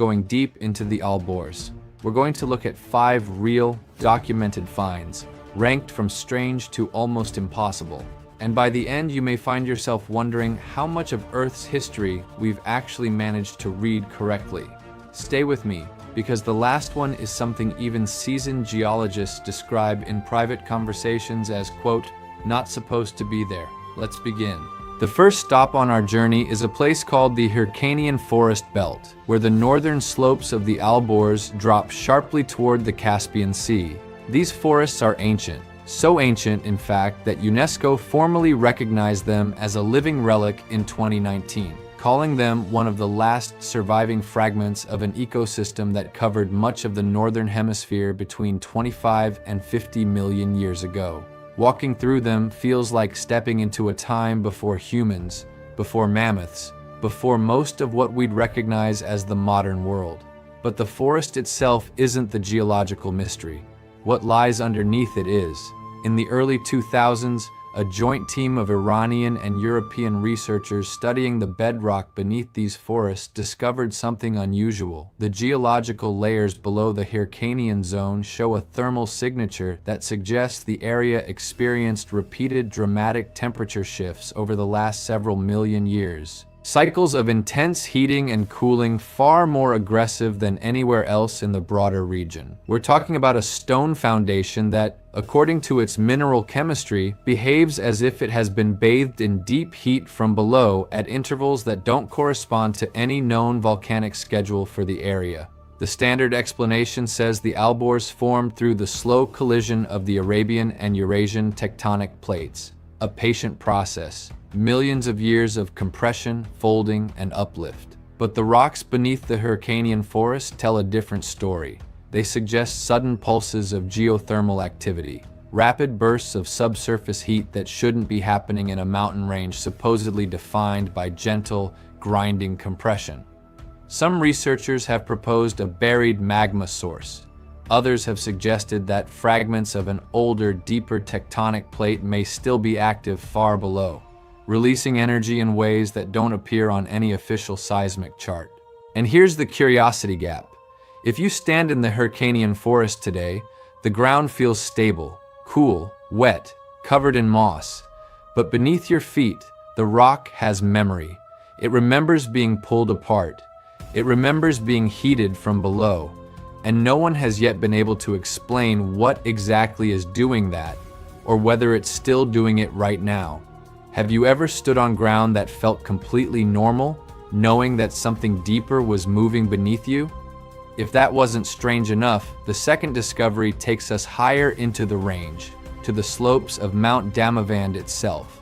going deep into the Alborz. We're going to look at 5 real, documented finds, ranked from strange to almost impossible. And by the end, you may find yourself wondering how much of Earth's history we've actually managed to read correctly. Stay with me, because the last one is something even seasoned geologists describe in private conversations as, quote, not supposed to be there. Let's begin. The first stop on our journey is a place called the Hercanian Forest Belt, where the northern slopes of the Alborz drop sharply toward the Caspian Sea. These forests are ancient, so ancient, in fact, that UNESCO formally recognized them as a living relic in 2019, calling them one of the last surviving fragments of an ecosystem that covered much of the northern hemisphere between 25 and 50 million years ago. Walking through them feels like stepping into a time before humans, before mammoths, before most of what we'd recognize as the modern world. But the forest itself isn't the geological mystery. What lies underneath it is. In the early 2000s, a joint team of Iranian and European researchers studying the bedrock beneath these forests discovered something unusual. The geological layers below the Hercanian zone show a thermal signature that suggests the area experienced repeated dramatic temperature shifts over the last several million years. Cycles of intense heating and cooling far more aggressive than anywhere else in the broader region. We're talking about a stone foundation that, according to its mineral chemistry, behaves as if it has been bathed in deep heat from below at intervals that don't correspond to any known volcanic schedule for the area. The standard explanation says the Alborz formed through the slow collision of the Arabian and Eurasian tectonic plates, a patient process. Millions of years of compression, folding, and uplift. But the rocks beneath the Hercanian forest tell a different story. They suggest sudden pulses of geothermal activity, rapid bursts of subsurface heat that shouldn't be happening in a mountain range supposedly defined by gentle, grinding compression. Some researchers have proposed a buried magma source. Others have suggested that fragments of an older, deeper tectonic plate may still be active far below, releasing energy in ways that don't appear on any official seismic chart. And here's the curiosity gap. If you stand in the Hercanian forest today, the ground feels stable, cool, wet, covered in moss. But beneath your feet, the rock has memory. It remembers being pulled apart. It remembers being heated from below. And no one has yet been able to explain what exactly is doing that, or whether it's still doing it right now. Have you ever stood on ground that felt completely normal, knowing that something deeper was moving beneath you? If that wasn't strange enough, the second discovery takes us higher into the range, to the slopes of Mount Damavand itself.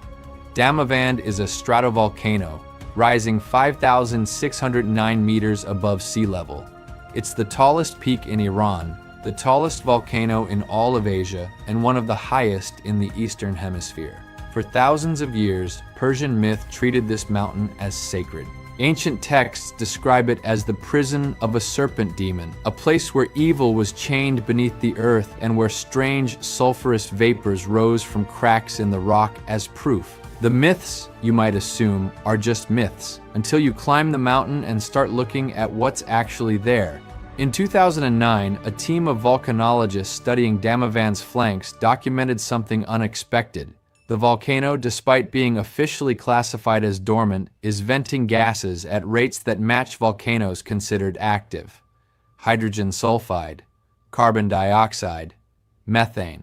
Damavand is a stratovolcano, rising 5,609 meters above sea level. It's the tallest peak in Iran, the tallest volcano in all of Asia, and one of the highest in the Eastern Hemisphere. For thousands of years, Persian myth treated this mountain as sacred. Ancient texts describe it as the prison of a serpent demon, a place where evil was chained beneath the earth and where strange sulfurous vapors rose from cracks in the rock as proof. The myths, you might assume, are just myths, until you climb the mountain and start looking at what's actually there. In 2009, a team of volcanologists studying Damavand's flanks documented something unexpected. The volcano, despite being officially classified as dormant, is venting gases at rates that match volcanoes considered active. Hydrogen sulfide, carbon dioxide, methane.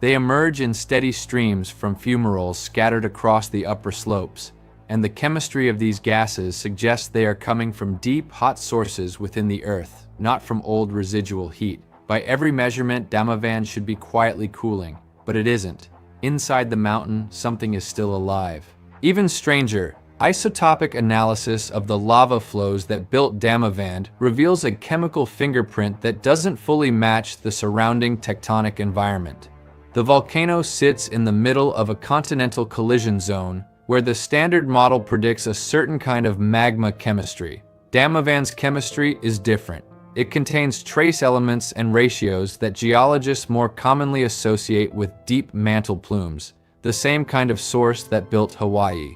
They emerge in steady streams from fumaroles scattered across the upper slopes, and the chemistry of these gases suggests they are coming from deep, hot sources within the earth, not from old residual heat. By every measurement, Damavand should be quietly cooling, but it isn't. Inside the mountain, something is still alive. Even stranger, isotopic analysis of the lava flows that built Damavand reveals a chemical fingerprint that doesn't fully match the surrounding tectonic environment. The volcano sits in the middle of a continental collision zone where the standard model predicts a certain kind of magma chemistry. Damavand's chemistry is different. It contains trace elements and ratios that geologists more commonly associate with deep mantle plumes, the same kind of source that built Hawaii.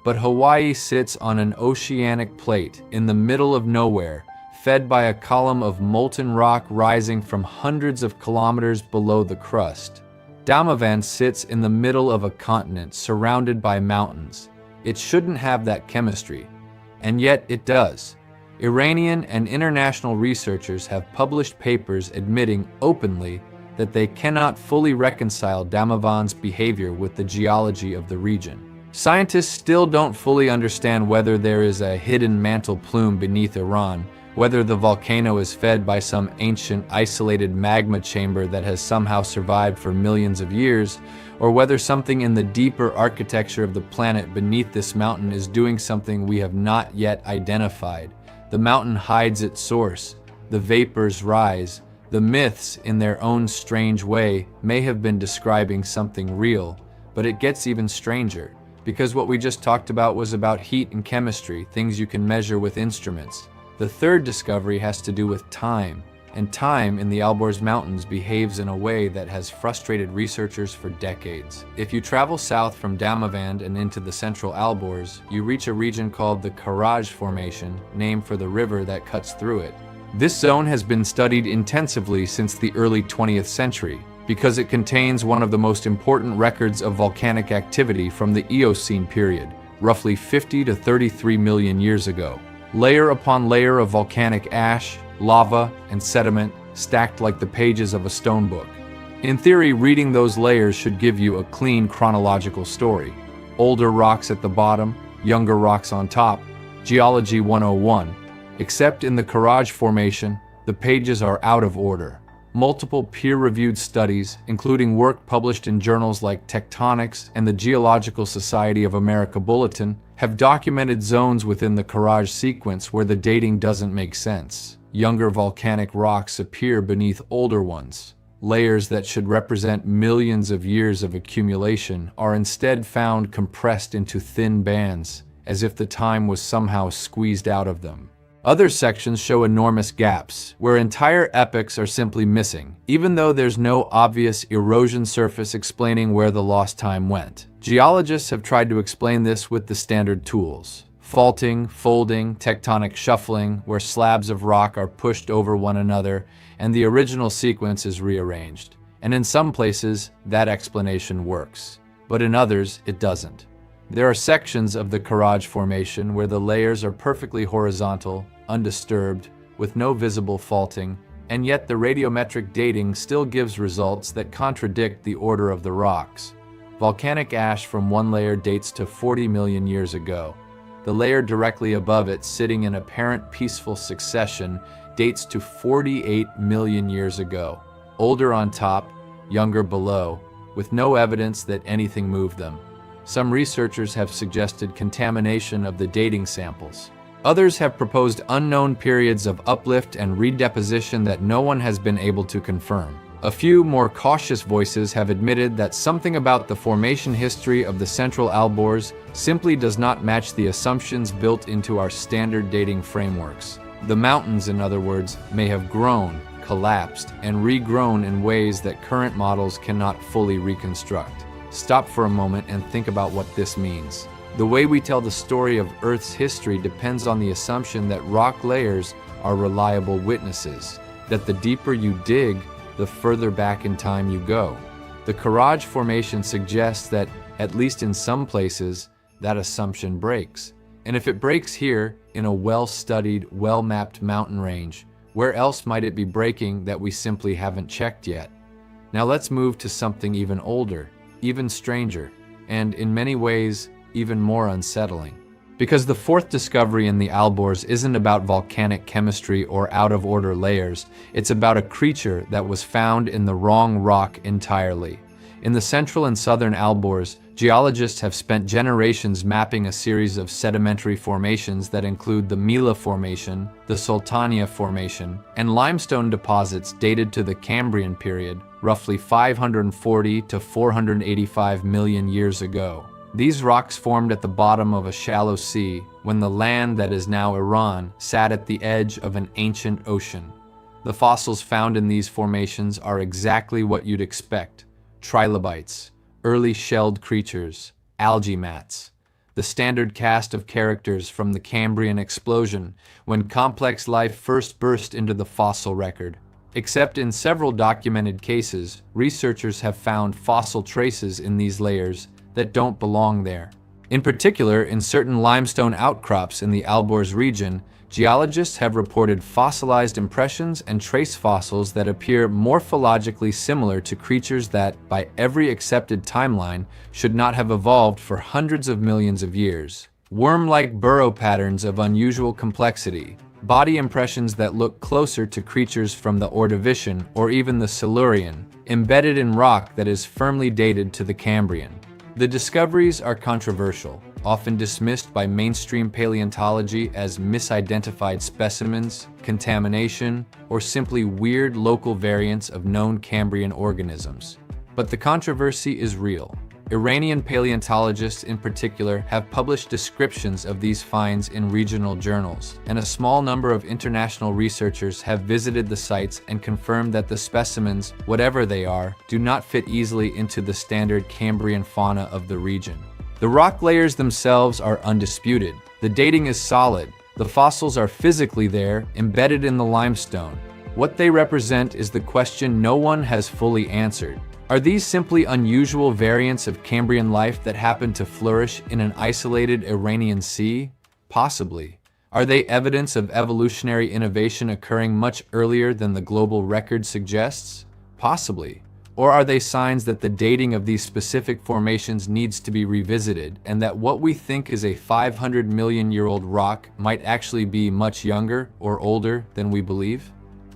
But Hawaii sits on an oceanic plate in the middle of nowhere, fed by a column of molten rock rising from hundreds of kilometers below the crust. Damavand sits in the middle of a continent surrounded by mountains. It shouldn't have that chemistry, and yet it does. Iranian and international researchers have published papers admitting openly that they cannot fully reconcile Damavand's behavior with the geology of the region. Scientists still don't fully understand whether there is a hidden mantle plume beneath Iran, whether the volcano is fed by some ancient isolated magma chamber that has somehow survived for millions of years, or whether something in the deeper architecture of the planet beneath this mountain is doing something we have not yet identified. The mountain hides its source, the vapors rise. The myths, in their own strange way, may have been describing something real, but it gets even stranger, because what we just talked about was about heat and chemistry, things you can measure with instruments. The third discovery has to do with time, and time in the Alborz Mountains behaves in a way that has frustrated researchers for decades. If you travel south from Damavand and into the central Alborz, you reach a region called the Karage Formation, named for the river that cuts through it. This zone has been studied intensively since the early 20th century because it contains one of the most important records of volcanic activity from the Eocene period, roughly 50 to 33 million years ago. Layer upon layer of volcanic ash, lava, and sediment stacked like the pages of a stone book. In theory, reading those layers should give you a clean chronological story. Older rocks at the bottom, younger rocks on top. Geology 101. Except in the Karage Formation, the pages are out of order. Multiple peer-reviewed studies, including work published in journals like Tectonics and the Geological Society of America Bulletin, have documented zones within the Karage sequence where the dating doesn't make sense. Younger volcanic rocks appear beneath older ones. Layers that should represent millions of years of accumulation are instead found compressed into thin bands, as if the time was somehow squeezed out of them. Other sections show enormous gaps, where entire epochs are simply missing, even though there's no obvious erosion surface explaining where the lost time went. Geologists have tried to explain this with the standard tools: faulting, folding, tectonic shuffling, where slabs of rock are pushed over one another and the original sequence is rearranged. And in some places, that explanation works, but in others, it doesn't. There are sections of the Karage Formation where the layers are perfectly horizontal, undisturbed, with no visible faulting, and yet the radiometric dating still gives results that contradict the order of the rocks. Volcanic ash from one layer dates to 40 million years ago. The layer directly above it, sitting in apparent peaceful succession, dates to 48 million years ago. Older on top, younger below, with no evidence that anything moved them. Some researchers have suggested contamination of the dating samples. Others have proposed unknown periods of uplift and redeposition that no one has been able to confirm. A few more cautious voices have admitted that something about the formation history of the central Alborz simply does not match the assumptions built into our standard dating frameworks. The mountains, in other words, may have grown, collapsed, and regrown in ways that current models cannot fully reconstruct. Stop for a moment and think about what this means. The way we tell the story of Earth's history depends on the assumption that rock layers are reliable witnesses, that the deeper you dig, the further back in time you go. The Karage Formation suggests that, at least in some places, that assumption breaks. And if it breaks here, in a well-studied, well-mapped mountain range, where else might it be breaking that we simply haven't checked yet? Now let's move to something even older, even stranger, and in many ways, even more unsettling. Because the fourth discovery in the Alborz isn't about volcanic chemistry or out-of-order layers, it's about a creature that was found in the wrong rock entirely. In the central and southern Alborz, geologists have spent generations mapping a series of sedimentary formations that include the Mila Formation, the Sultania Formation, and limestone deposits dated to the Cambrian period, roughly 540 to 485 million years ago. These rocks formed at the bottom of a shallow sea when the land that is now Iran sat at the edge of an ancient ocean. The fossils found in these formations are exactly what you'd expect: trilobites, early shelled creatures, algae mats. The the standard cast of characters from the Cambrian explosion, when complex life first burst into the fossil record. Except in several documented cases, researchers have found fossil traces in these layers that don't belong there. In particular, in certain limestone outcrops in the Alborz region, geologists have reported fossilized impressions and trace fossils that appear morphologically similar to creatures that, by every accepted timeline, should not have evolved for hundreds of millions of years. Worm-like burrow patterns of unusual complexity, body impressions that look closer to creatures from the Ordovician or even the Silurian, embedded in rock that is firmly dated to the Cambrian. The discoveries are controversial, often dismissed by mainstream paleontology as misidentified specimens, contamination, or simply weird local variants of known Cambrian organisms. But the controversy is real. Iranian paleontologists in particular have published descriptions of these finds in regional journals, and a small number of international researchers have visited the sites and confirmed that the specimens, whatever they are, do not fit easily into the standard Cambrian fauna of the region. The rock layers themselves are undisputed. The dating is solid. The fossils are physically there, embedded in the limestone. What they represent is the question no one has fully answered. Are these simply unusual variants of Cambrian life that happen to flourish in an isolated Iranian sea? Possibly. Are they evidence of evolutionary innovation occurring much earlier than the global record suggests? Possibly. Or are they signs that the dating of these specific formations needs to be revisited, and that what we think is a 500-million-year-old rock might actually be much younger or older than we believe?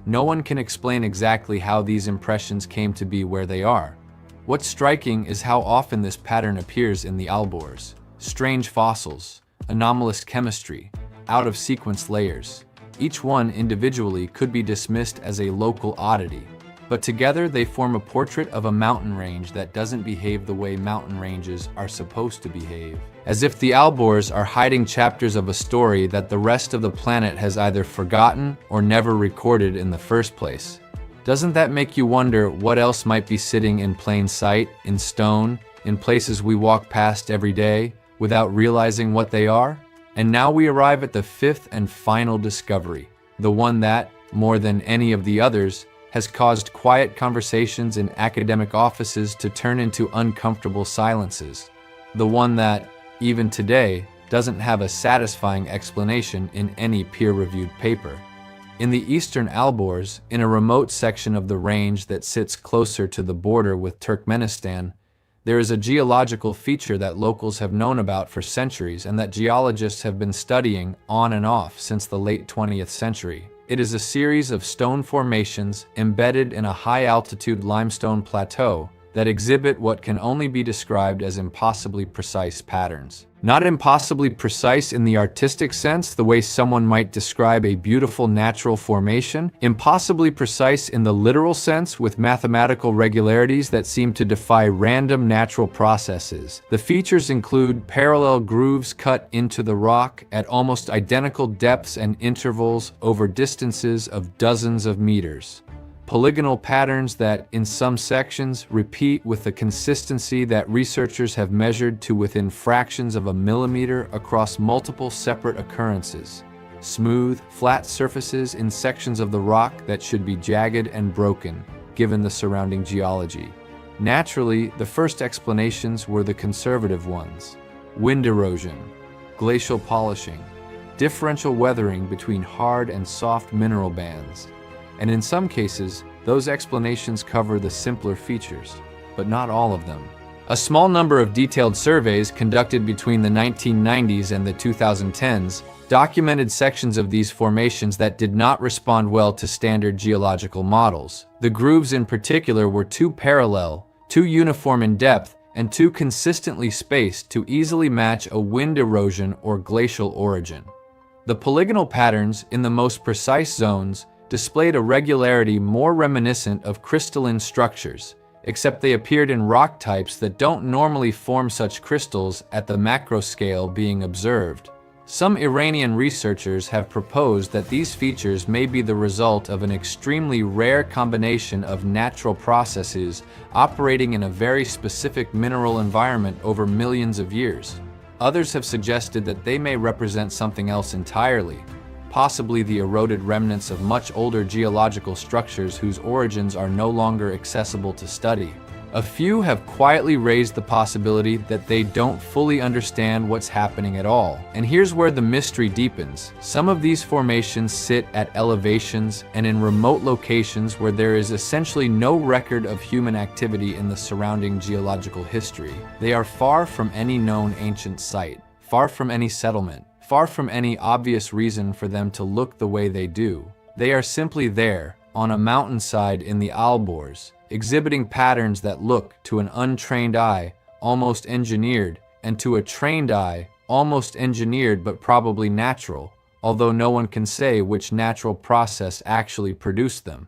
No one can explain exactly how these impressions came to be where they are. What's striking is how often this pattern appears in the Alborz. Strange fossils, anomalous chemistry, out-of-sequence layers. Each one individually could be dismissed as a local oddity, but together they form a portrait of a mountain range that doesn't behave the way mountain ranges are supposed to behave. As if the Alborz are hiding chapters of a story that the rest of the planet has either forgotten or never recorded in the first place. Doesn't that make you wonder what else might be sitting in plain sight, in stone, in places we walk past every day, without realizing what they are? And now we arrive at the fifth and final discovery, the one that, more than any of the others, has caused quiet conversations in academic offices to turn into uncomfortable silences. The one that, even today, doesn't have a satisfying explanation in any peer-reviewed paper. In the eastern Alborz, in a remote section of the range that sits closer to the border with Turkmenistan, there is a geological feature that locals have known about for centuries and that geologists have been studying on and off since the late 20th century. It is a series of stone formations embedded in a high-altitude limestone plateau that exhibit what can only be described as impossibly precise patterns. Not impossibly precise in the artistic sense, the way someone might describe a beautiful natural formation, impossibly precise in the literal sense with mathematical regularities that seem to defy random natural processes. The features include parallel grooves cut into the rock at almost identical depths and intervals over distances of dozens of meters. Polygonal patterns that, in some sections, repeat with a consistency that researchers have measured to within fractions of a millimeter across multiple separate occurrences. Smooth, flat surfaces in sections of the rock that should be jagged and broken, given the surrounding geology. Naturally, the first explanations were the conservative ones. Wind erosion, glacial polishing, differential weathering between hard and soft mineral bands. And in some cases, those explanations cover the simpler features, but not all of them. A small number of detailed surveys conducted between the 1990s and the 2010s documented sections of these formations that did not respond well to standard geological models. The grooves in particular were too parallel, too uniform in depth, and too consistently spaced to easily match a wind erosion or glacial origin. The polygonal patterns in the most precise zones displayed a regularity more reminiscent of crystalline structures, except they appeared in rock types that don't normally form such crystals at the macro scale being observed. Some Iranian researchers have proposed that these features may be the result of an extremely rare combination of natural processes operating in a very specific mineral environment over millions of years. Others have suggested that they may represent something else entirely, possibly the eroded remnants of much older geological structures whose origins are no longer accessible to study. A few have quietly raised the possibility that they don't fully understand what's happening at all. And here's where the mystery deepens. Some of these formations sit at elevations and in remote locations where there is essentially no record of human activity in the surrounding geological history. They are far from any known ancient site, far from any settlement, far from any obvious reason for them to look the way they do. They are simply there, on a mountainside in the Alborz, exhibiting patterns that look, to an untrained eye, almost engineered, and to a trained eye, almost engineered but probably natural, although no one can say which natural process actually produced them.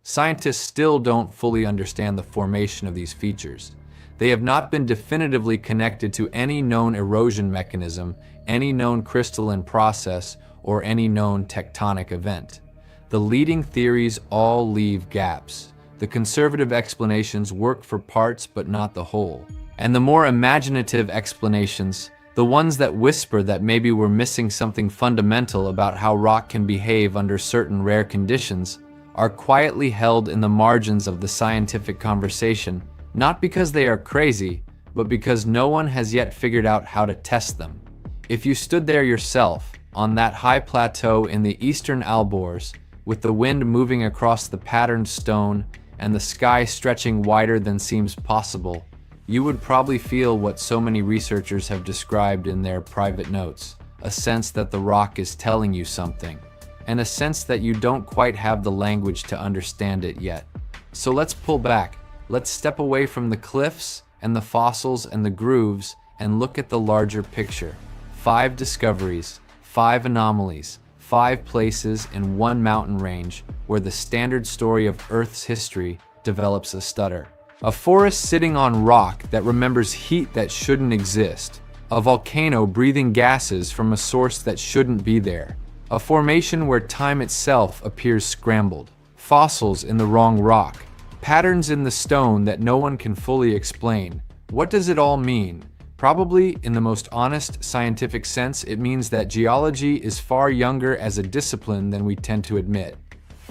Scientists still don't fully understand the formation of these features. They have not been definitively connected to any known erosion mechanism, any known crystalline process, or any known tectonic event. The leading theories all leave gaps. The conservative explanations work for parts but not the whole. And the more imaginative explanations, the ones that whisper that maybe we're missing something fundamental about how rock can behave under certain rare conditions, are quietly held in the margins of the scientific conversation, not because they are crazy, but because no one has yet figured out how to test them. If you stood there yourself, on that high plateau in the eastern Alborz, with the wind moving across the patterned stone and the sky stretching wider than seems possible, you would probably feel what so many researchers have described in their private notes, a sense that the rock is telling you something, and a sense that you don't quite have the language to understand it yet. So let's pull back. Let's step away from the cliffs and the fossils and the grooves and look at the larger picture. 5 discoveries, 5 anomalies, 5 places in one mountain range where the standard story of Earth's history develops a stutter. A forest sitting on rock that remembers heat that shouldn't exist. A volcano breathing gases from a source that shouldn't be there. A formation where time itself appears scrambled. Fossils in the wrong rock. Patterns in the stone that no one can fully explain. What does it all mean? Probably, in the most honest scientific sense, it means that geology is far younger as a discipline than we tend to admit.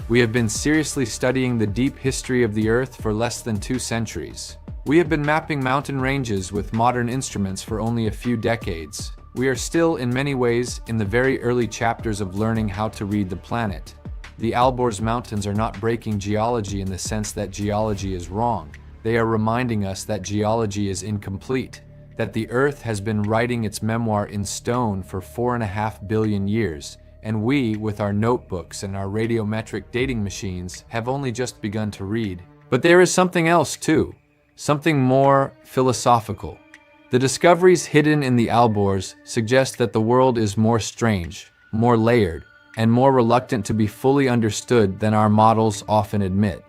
We have been seriously studying the deep history of the Earth for less than 2 centuries. We have been mapping mountain ranges with modern instruments for only a few decades. We are still, in many ways, in the very early chapters of learning how to read the planet. The Alborz Mountains are not breaking geology in the sense that geology is wrong. They are reminding us that geology is incomplete, that the Earth has been writing its memoir in stone for 4.5 billion years, and we, with our notebooks and our radiometric dating machines, have only just begun to read. But there is something else too, something more philosophical. The discoveries hidden in the Alborz suggest that the world is more strange, more layered, and more reluctant to be fully understood than our models often admit.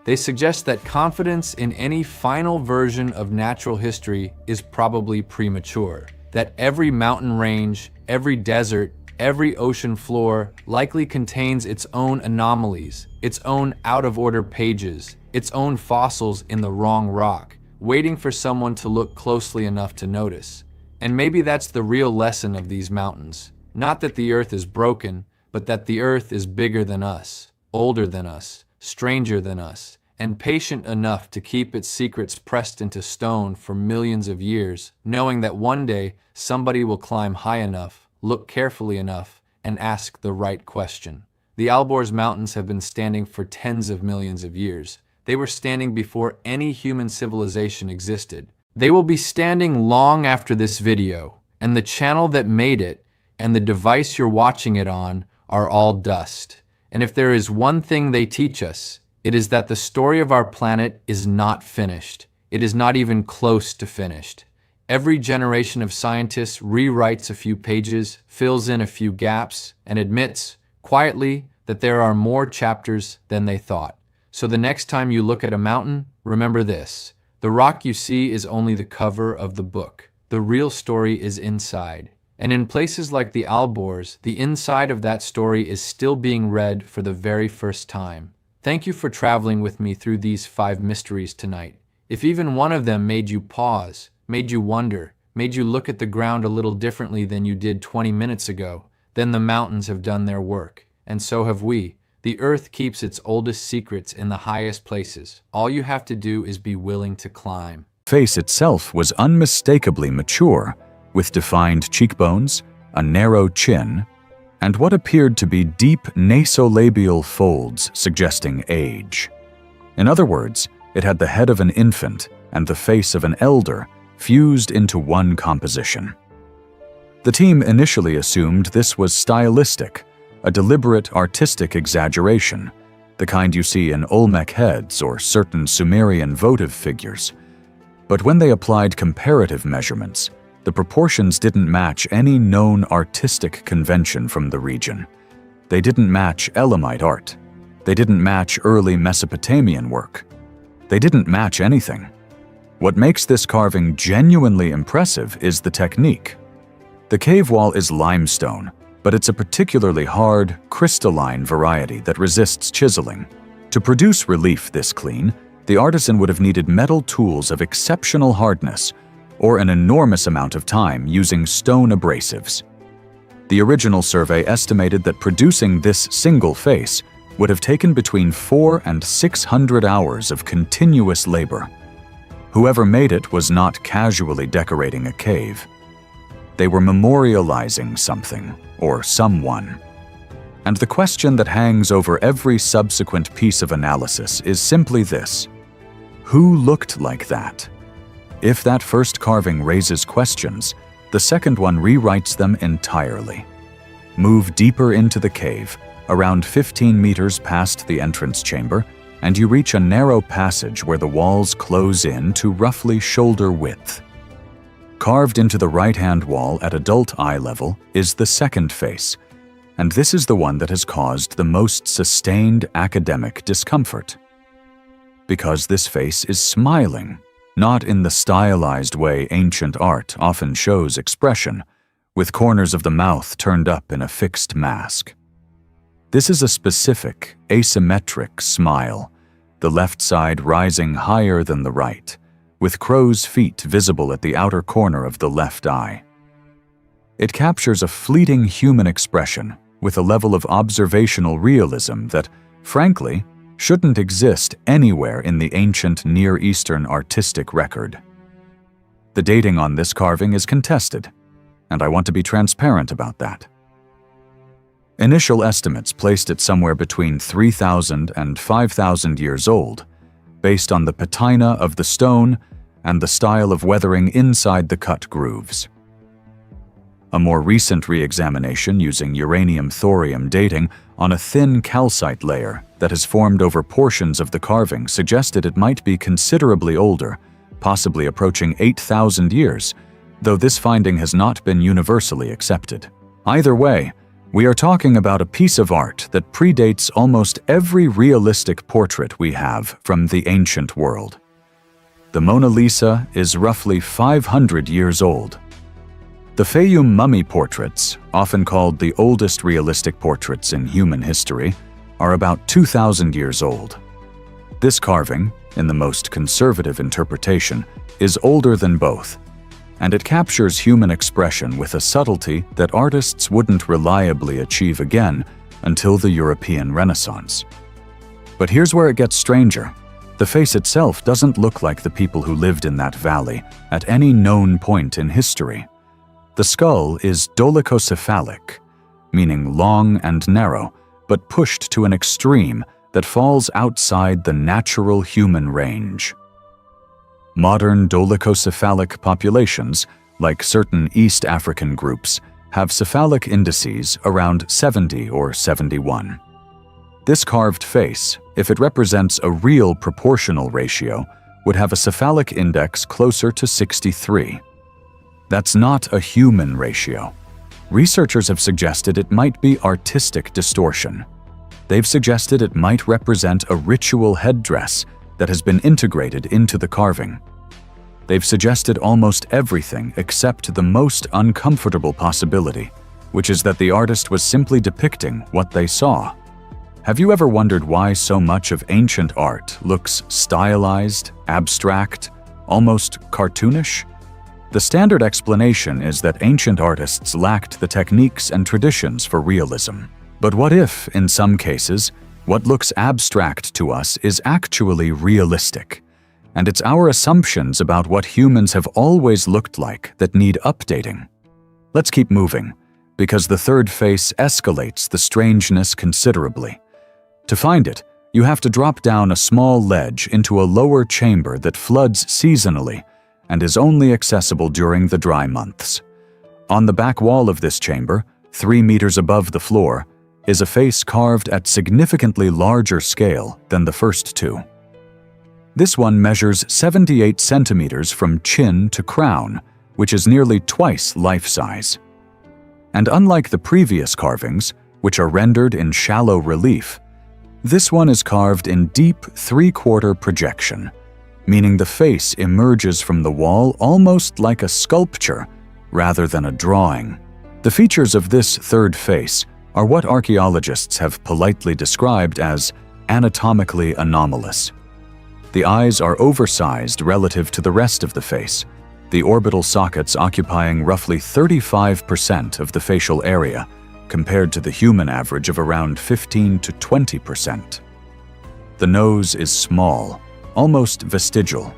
They suggest that confidence in any final version of natural history is probably premature, that every mountain range, every desert, every ocean floor likely contains its own anomalies, its own out-of-order pages, its own fossils in the wrong rock, waiting for someone to look closely enough to notice. And maybe that's the real lesson of these mountains. Not that the Earth is broken, but that the Earth is bigger than us, older than us, stranger than us, and patient enough to keep its secrets pressed into stone for millions of years, knowing that one day somebody will climb high enough, look carefully enough, and ask the right question. The Alborz Mountains have been standing for tens of millions of years. They were standing before any human civilization existed. They will be standing long after this video, and the channel that made it, and the device you're watching it on, are all dust. And if there is one thing they teach us, it is that the story of our planet is not finished. It is not even close to finished. Every generation of scientists rewrites a few pages, fills in a few gaps, and admits, quietly, that there are more chapters than they thought. So the next time you look at a mountain, remember this. The rock you see is only the cover of the book. The real story is inside. And in places like the Alborz, the inside of that story is still being read for the very first time. Thank you for traveling with me through these 5 mysteries tonight. If even one of them made you pause, made you wonder, made you look at the ground a little differently than you did 20 minutes ago, then the mountains have done their work, and so have we. The earth keeps its oldest secrets in the highest places. All you have to do is be willing to climb. The face itself was unmistakably mature, with defined cheekbones, a narrow chin, and what appeared to be deep nasolabial folds suggesting age. In other words, it had the head of an infant and the face of an elder fused into one composition. The team initially assumed this was stylistic, a deliberate artistic exaggeration, the kind you see in Olmec heads or certain Sumerian votive figures. But when they applied comparative measurements, the proportions didn't match any known artistic convention from the region. They didn't match Elamite art. They didn't match early Mesopotamian work. They didn't match anything. What makes this carving genuinely impressive is the technique. The cave wall is limestone, but it's a particularly hard, crystalline variety that resists chiseling. To produce relief this clean, the artisan would have needed metal tools of exceptional hardness, or an enormous amount of time using stone abrasives. The original survey estimated that producing this single face would have taken between 400 and 600 hours of continuous labor. Whoever made it was not casually decorating a cave. They were memorializing something, or someone. And the question that hangs over every subsequent piece of analysis is simply this: who looked like that? If that first carving raises questions, the second one rewrites them entirely. Move deeper into the cave, around 15 meters past the entrance chamber, and you reach a narrow passage where the walls close in to roughly shoulder width. Carved into the right-hand wall at adult eye level is the second face, and this is the one that has caused the most sustained academic discomfort. Because this face is smiling, not in the stylized way ancient art often shows expression, with corners of the mouth turned up in a fixed mask. This is a specific, asymmetric smile, the left side rising higher than the right, with crow's feet visible at the outer corner of the left eye. It captures a fleeting human expression with a level of observational realism that, frankly, shouldn't exist anywhere in the ancient Near Eastern artistic record. The dating on this carving is contested, and I want to be transparent about that. Initial estimates placed it somewhere between 3,000 and 5,000 years old, based on the patina of the stone and the style of weathering inside the cut grooves. A more recent re-examination using uranium-thorium dating on a thin calcite layer that has formed over portions of the carving suggested it might be considerably older, possibly approaching 8,000 years, though this finding has not been universally accepted. Either way, we are talking about a piece of art that predates almost every realistic portrait we have from the ancient world. The Mona Lisa is roughly 500 years old. The Fayum mummy portraits, often called the oldest realistic portraits in human history, are about 2,000 years old. This carving, in the most conservative interpretation, is older than both, and it captures human expression with a subtlety that artists wouldn't reliably achieve again until the European Renaissance. But here's where it gets stranger. The face itself doesn't look like the people who lived in that valley at any known point in history. The skull is dolichocephalic, meaning long and narrow, but pushed to an extreme that falls outside the natural human range. Modern dolichocephalic populations, like certain East African groups, have cephalic indices around 70 or 71. This carved face, if it represents a real proportional ratio, would have a cephalic index closer to 63. That's not a human ratio. Researchers have suggested it might be artistic distortion. They've suggested it might represent a ritual headdress that has been integrated into the carving. They've suggested almost everything except the most uncomfortable possibility, which is that the artist was simply depicting what they saw. Have you ever wondered why so much of ancient art looks stylized, abstract, almost cartoonish? The standard explanation is that ancient artists lacked the techniques and traditions for realism. But what if, in some cases, what looks abstract to us is actually realistic? And it's our assumptions about what humans have always looked like that need updating. Let's keep moving, because the third face escalates the strangeness considerably. To find it, you have to drop down a small ledge into a lower chamber that floods seasonally and is only accessible during the dry months. On the back wall of this chamber, 3 meters above the floor, is a face carved at significantly larger scale than the first two. This one measures 78 centimeters from chin to crown, which is nearly twice life-size. And unlike the previous carvings, which are rendered in shallow relief, this one is carved in deep 3/4 projection, meaning the face emerges from the wall almost like a sculpture rather than a drawing. The features of this third face are what archaeologists have politely described as anatomically anomalous. The eyes are oversized relative to the rest of the face, the orbital sockets occupying roughly 35% of the facial area, compared to the human average of around 15 to 20%. The nose is small, almost vestigial.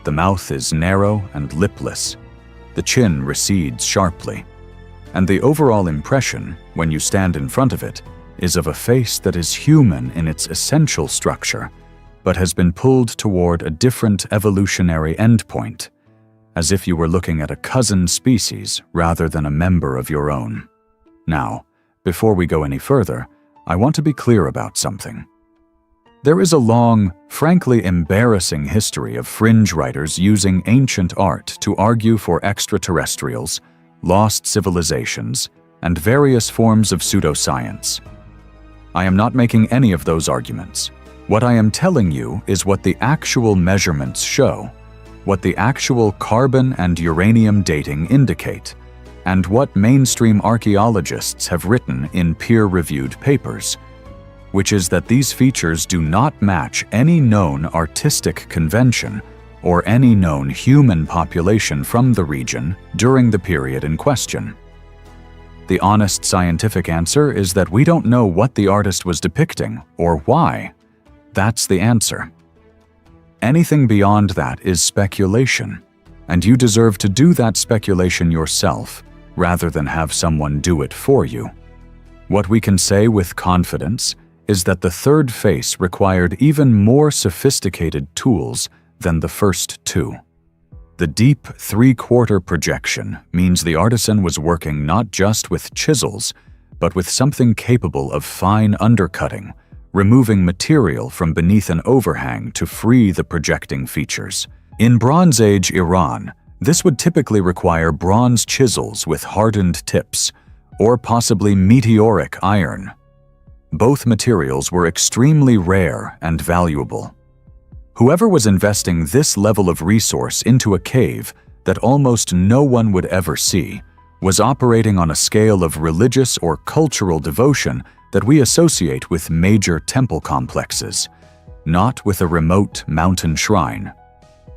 The mouth is narrow and lipless. The chin recedes sharply. And the overall impression, when you stand in front of it, is of a face that is human in its essential structure, but has been pulled toward a different evolutionary endpoint, as if you were looking at a cousin species rather than a member of your own. Now, before we go any further, I want to be clear about something. There is a long, frankly embarrassing history of fringe writers using ancient art to argue for extraterrestrials, lost civilizations, and various forms of pseudoscience. I am not making any of those arguments. What I am telling you is what the actual measurements show, what the actual carbon and uranium dating indicate, and what mainstream archaeologists have written in peer-reviewed papers, which is that these features do not match any known artistic convention or any known human population from the region during the period in question. The honest scientific answer is that we don't know what the artist was depicting or why. That's the answer. Anything beyond that is speculation, and you deserve to do that speculation yourself rather than have someone do it for you. What we can say with confidence is that the third face required even more sophisticated tools than the first two. The deep 3/4 projection means the artisan was working not just with chisels, but with something capable of fine undercutting, removing material from beneath an overhang to free the projecting features. In Bronze Age Iran, this would typically require bronze chisels with hardened tips, or possibly meteoric iron. Both materials were extremely rare and valuable. Whoever was investing this level of resource into a cave that almost no one would ever see was operating on a scale of religious or cultural devotion that we associate with major temple complexes, not with a remote mountain shrine.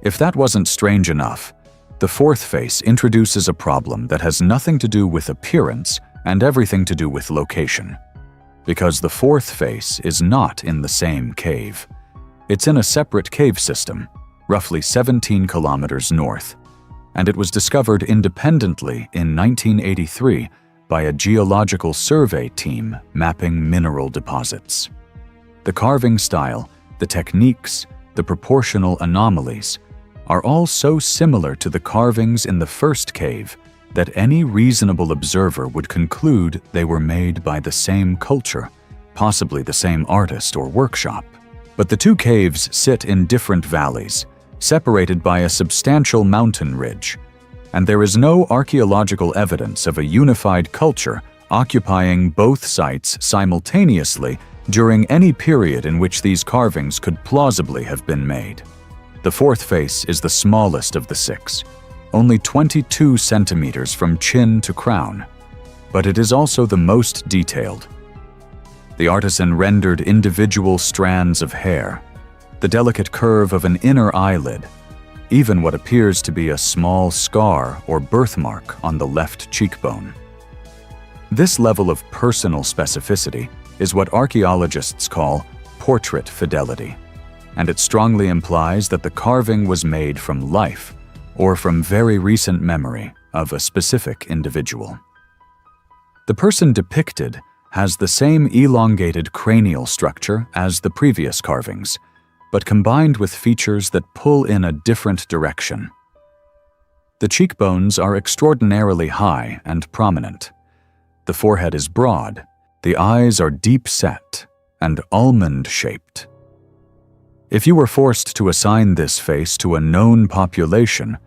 If that wasn't strange enough, the fourth face introduces a problem that has nothing to do with appearance and everything to do with location. Because the fourth face is not in the same cave. It's in a separate cave system, roughly 17 kilometers north, and it was discovered independently in 1983 by a geological survey team mapping mineral deposits. The carving style, the techniques, the proportional anomalies are all so similar to the carvings in the first cave that any reasonable observer would conclude they were made by the same culture, possibly the same artist or workshop. But the two caves sit in different valleys, separated by a substantial mountain ridge, and there is no archaeological evidence of a unified culture occupying both sites simultaneously during any period in which these carvings could plausibly have been made. The fourth face is the smallest of the six, only 22 centimeters from chin to crown, but it is also the most detailed. The artisan rendered individual strands of hair, the delicate curve of an inner eyelid, even what appears to be a small scar or birthmark on the left cheekbone. This level of personal specificity is what archaeologists call portrait fidelity, and it strongly implies that the carving was made from life or from very recent memory of a specific individual. The person depicted has the same elongated cranial structure as the previous carvings, but combined with features that pull in a different direction. The cheekbones are extraordinarily high and prominent. The forehead is broad, the eyes are deep-set and almond-shaped. If you were forced to assign this face to a known population,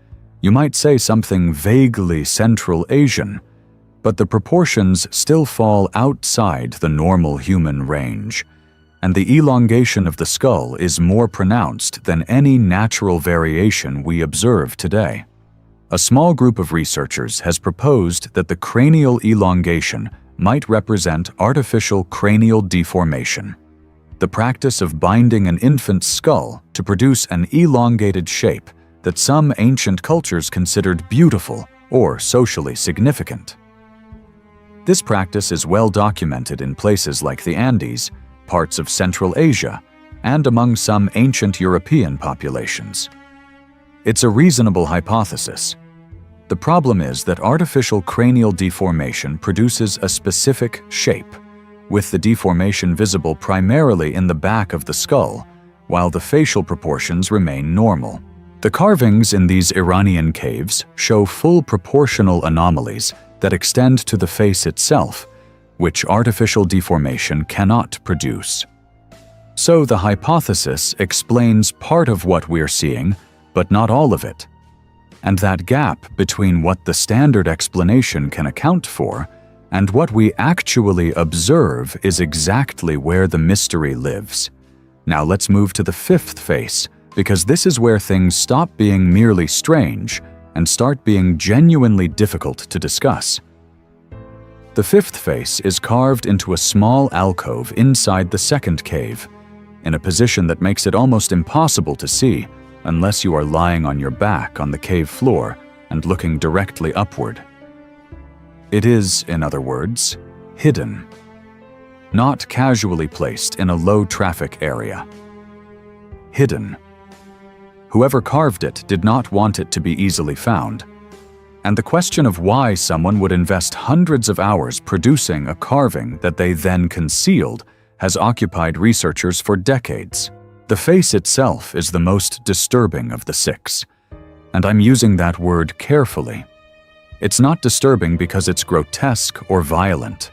you might say something vaguely Central Asian, but the proportions still fall outside the normal human range, and the elongation of the skull is more pronounced than any natural variation we observe today. A small group of researchers has proposed that the cranial elongation might represent artificial cranial deformation, the practice of binding an infant's skull to produce an elongated shape that some ancient cultures considered beautiful or socially significant. This practice is well documented in places like the Andes, parts of Central Asia, and among some ancient European populations. It's a reasonable hypothesis. The problem is that artificial cranial deformation produces a specific shape, with the deformation visible primarily in the back of the skull, while the facial proportions remain normal. The carvings in these Iranian caves show full proportional anomalies that extend to the face itself, which artificial deformation cannot produce. So the hypothesis explains part of what we're seeing, but not all of it. And that gap between what the standard explanation can account for and what we actually observe is exactly where the mystery lives. Now let's move to the fifth face, because this is where things stop being merely strange and start being genuinely difficult to discuss. The fifth face is carved into a small alcove inside the second cave, in a position that makes it almost impossible to see unless you are lying on your back on the cave floor and looking directly upward. It is, in other words, hidden, not casually placed in a low-traffic area. Hidden. Whoever carved it did not want it to be easily found, and the question of why someone would invest hundreds of hours producing a carving that they then concealed has occupied researchers for decades. The face itself is the most disturbing of the six, and I'm using that word carefully. It's not disturbing because it's grotesque or violent.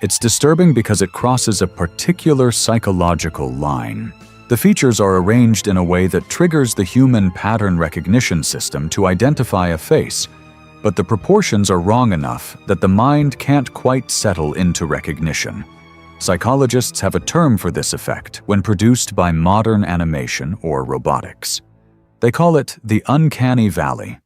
It's disturbing because it crosses a particular psychological line. The features are arranged in a way that triggers the human pattern recognition system to identify a face, but the proportions are wrong enough that the mind can't quite settle into recognition. Psychologists have a term for this effect when produced by modern animation or robotics. They call it the uncanny valley.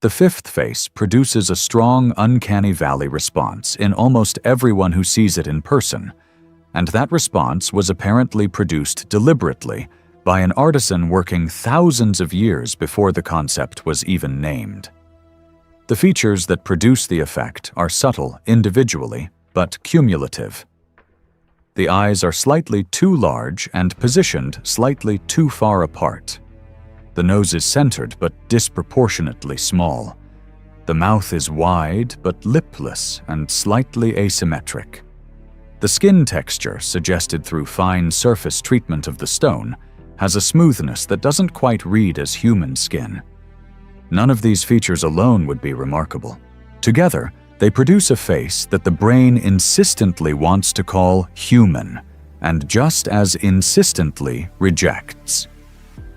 The fifth face produces a strong uncanny valley response in almost everyone who sees it in person, and that response was apparently produced deliberately by an artisan working thousands of years before the concept was even named. The features that produce the effect are subtle individually, but cumulative. The eyes are slightly too large and positioned slightly too far apart. The nose is centered but disproportionately small. The mouth is wide but lipless and slightly asymmetric. The skin texture, suggested through fine surface treatment of the stone, has a smoothness that doesn't quite read as human skin. None of these features alone would be remarkable. Together, they produce a face that the brain insistently wants to call human, and just as insistently rejects.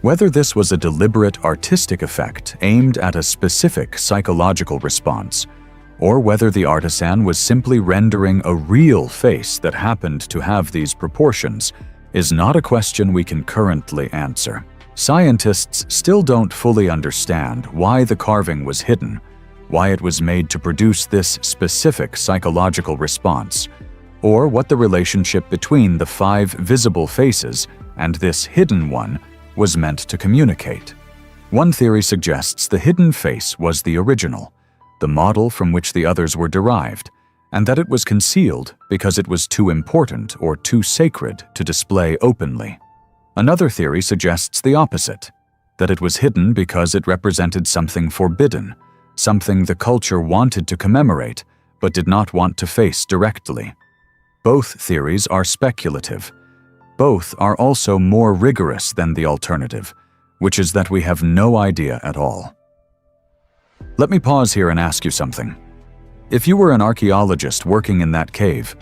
Whether this was a deliberate artistic effect aimed at a specific psychological response, or whether the artisan was simply rendering a real face that happened to have these proportions, is not a question we can currently answer. Scientists still don't fully understand why the carving was hidden, why it was made to produce this specific psychological response, or what the relationship between the 5 visible faces and this hidden one was meant to communicate. One theory suggests the hidden face was the original, the model from which the others were derived, and that it was concealed because it was too important or too sacred to display openly. Another theory suggests the opposite, that it was hidden because it represented something forbidden, something the culture wanted to commemorate but did not want to face directly. Both theories are speculative. Both are also more rigorous than the alternative, which is that we have no idea at all. Let me pause here and ask you something. If you were an archaeologist working in that cave,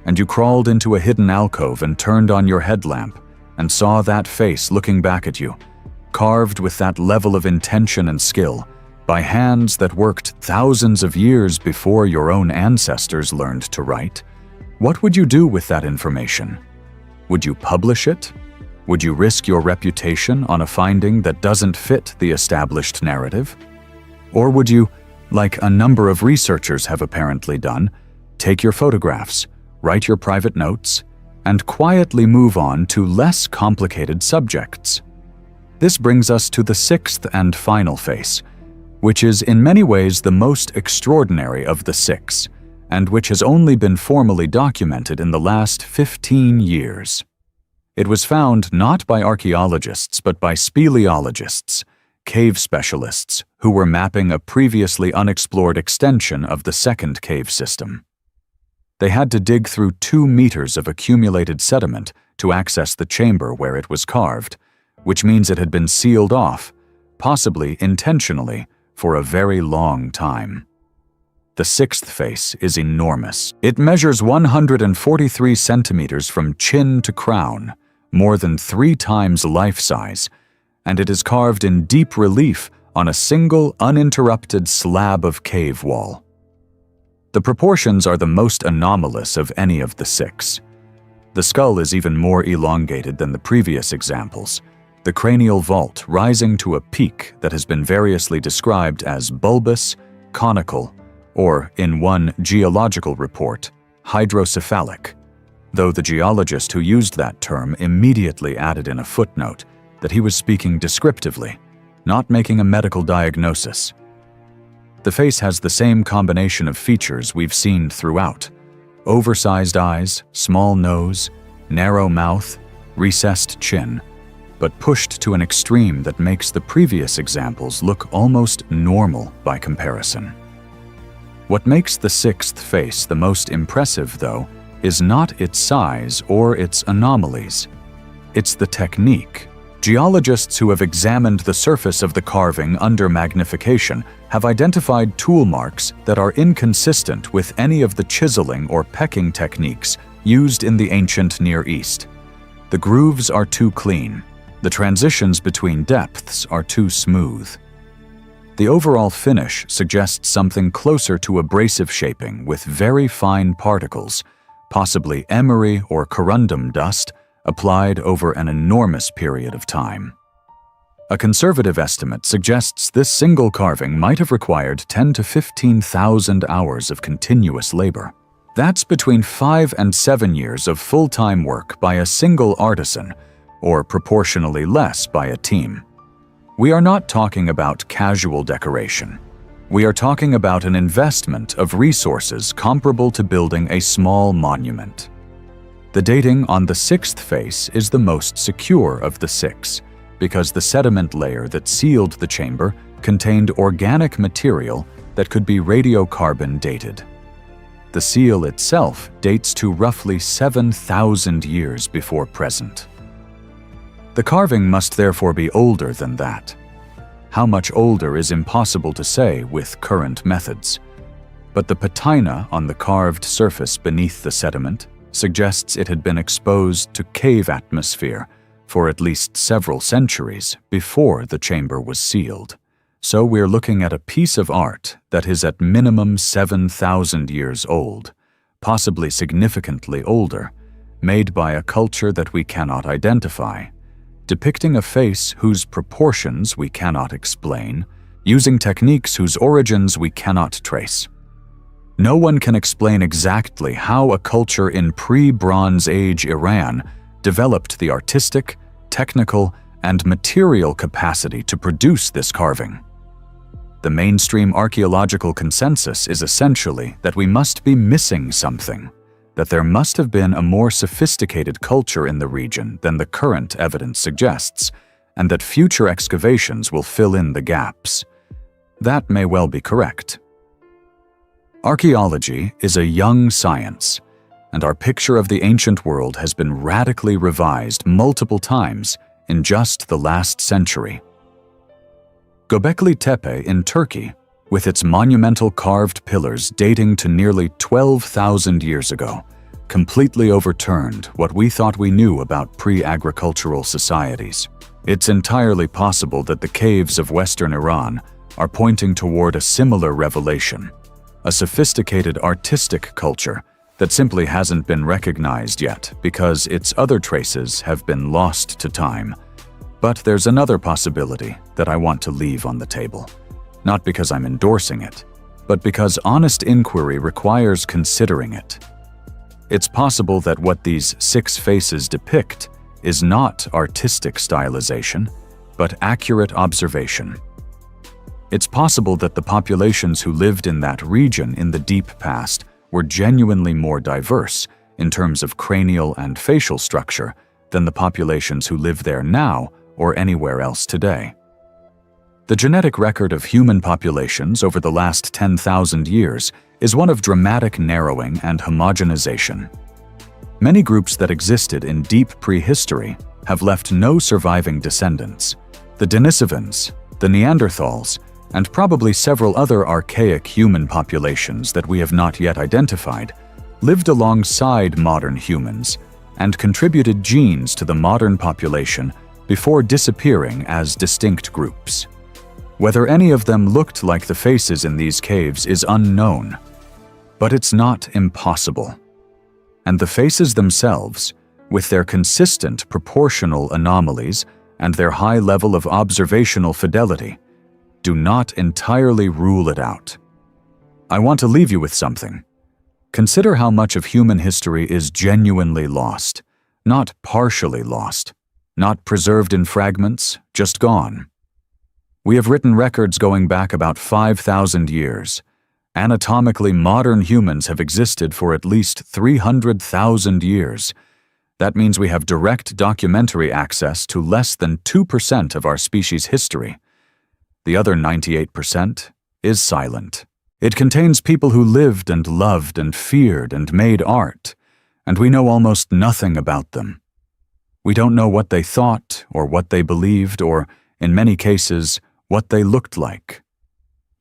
and you crawled into a hidden alcove and turned on your headlamp and saw that face looking back at you, carved with that level of intention and skill, by hands that worked thousands of years before your own ancestors learned to write, what would you do with that information? Would you publish it? Would you risk your reputation on a finding that doesn't fit the established narrative? Or would you, like a number of researchers have apparently done, take your photographs, write your private notes, and quietly move on to less complicated subjects? This brings us to the sixth and final face, which is in many ways the most extraordinary of the six, and which has only been formally documented in the last 15 years. It was found not by archaeologists but by speleologists, cave specialists who were mapping a previously unexplored extension of the second cave system. They had to dig through 2 meters of accumulated sediment to access the chamber where it was carved, which means it had been sealed off, possibly intentionally, for a very long time. The sixth face is enormous. It measures 143 centimeters from chin to crown, more than 3 times life size, and it is carved in deep relief on a single uninterrupted slab of cave wall. The proportions are the most anomalous of any of the 6. The skull is even more elongated than the previous examples, the cranial vault rising to a peak that has been variously described as bulbous, conical, or, in one geological report, hydrocephalic, though the geologist who used that term immediately added in a footnote that he was speaking descriptively, not making a medical diagnosis. The face has the same combination of features we've seen throughout: oversized eyes, small nose, narrow mouth, recessed chin, but pushed to an extreme that makes the previous examples look almost normal by comparison. What makes the sixth face the most impressive, though, is not its size or its anomalies. It's the technique. Geologists who have examined the surface of the carving under magnification have identified tool marks that are inconsistent with any of the chiseling or pecking techniques used in the ancient Near East. The grooves are too clean. The transitions between depths are too smooth. The overall finish suggests something closer to abrasive shaping with very fine particles, possibly emery or corundum dust, applied over an enormous period of time. A conservative estimate suggests this single carving might have required 10,000 to 15,000 hours of continuous labor. That's between 5 and 7 years of full-time work by a single artisan, or proportionally less by a team. We are not talking about casual decoration. We are talking about an investment of resources comparable to building a small monument. The dating on the sixth face is the most secure of the 6, because the sediment layer that sealed the chamber contained organic material that could be radiocarbon dated. The seal itself dates to roughly 7,000 years before present. The carving must therefore be older than that. How much older is impossible to say with current methods, but the patina on the carved surface beneath the sediment suggests it had been exposed to cave atmosphere for at least several centuries before the chamber was sealed. So we're looking at a piece of art that is at minimum 7,000 years old, possibly significantly older, made by a culture that we cannot identify, depicting a face whose proportions we cannot explain, using techniques whose origins we cannot trace. No one can explain exactly how a culture in pre-Bronze Age Iran developed the artistic, technical, and material capacity to produce this carving. The mainstream archaeological consensus is essentially that we must be missing something, that there must have been a more sophisticated culture in the region than the current evidence suggests, and that future excavations will fill in the gaps. That may well be correct. Archaeology is a young science, and our picture of the ancient world has been radically revised multiple times in just the last century. Göbekli Tepe in Turkey, with its monumental carved pillars dating to nearly 12,000 years ago, completely overturned what we thought we knew about pre-agricultural societies. It's entirely possible that the caves of Western Iran are pointing toward a similar revelation, a sophisticated artistic culture that simply hasn't been recognized yet because its other traces have been lost to time. But there's another possibility that I want to leave on the table, not because I'm endorsing it, but because honest inquiry requires considering it. It's possible that what these 6 faces depict is not artistic stylization, but accurate observation. It's possible that the populations who lived in that region in the deep past were genuinely more diverse in terms of cranial and facial structure than the populations who live there now or anywhere else today. The genetic record of human populations over the last 10,000 years is one of dramatic narrowing and homogenization. Many groups that existed in deep prehistory have left no surviving descendants. The Denisovans, the Neanderthals, and probably several other archaic human populations that we have not yet identified lived alongside modern humans and contributed genes to the modern population before disappearing as distinct groups. Whether any of them looked like the faces in these caves is unknown, but it's not impossible. And the faces themselves, with their consistent proportional anomalies and their high level of observational fidelity, do not entirely rule it out. I want to leave you with something. Consider how much of human history is genuinely lost, not partially lost, not preserved in fragments, just gone. We have written records going back about 5,000 years. Anatomically, modern humans have existed for at least 300,000 years. That means we have direct documentary access to less than 2% of our species' history. The other 98% is silent. It contains people who lived and loved and feared and made art, and we know almost nothing about them. We don't know what they thought or what they believed or, in many cases, what they looked like.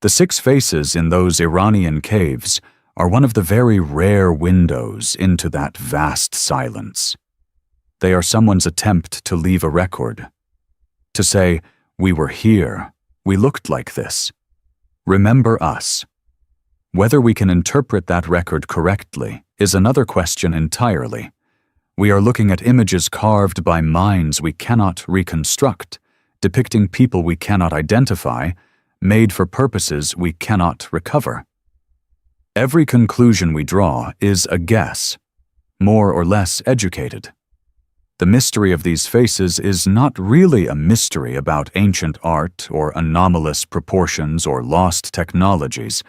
The 6 faces in those Iranian caves are one of the very rare windows into that vast silence. They are someone's attempt to leave a record, to say, "We were here, we looked like this. Remember us." Whether we can interpret that record correctly is another question entirely. We are looking at images carved by minds we cannot reconstruct, depicting people we cannot identify, made for purposes we cannot recover. Every conclusion we draw is a guess, more or less educated. The mystery of these faces is not really a mystery about ancient art or anomalous proportions or lost technologies.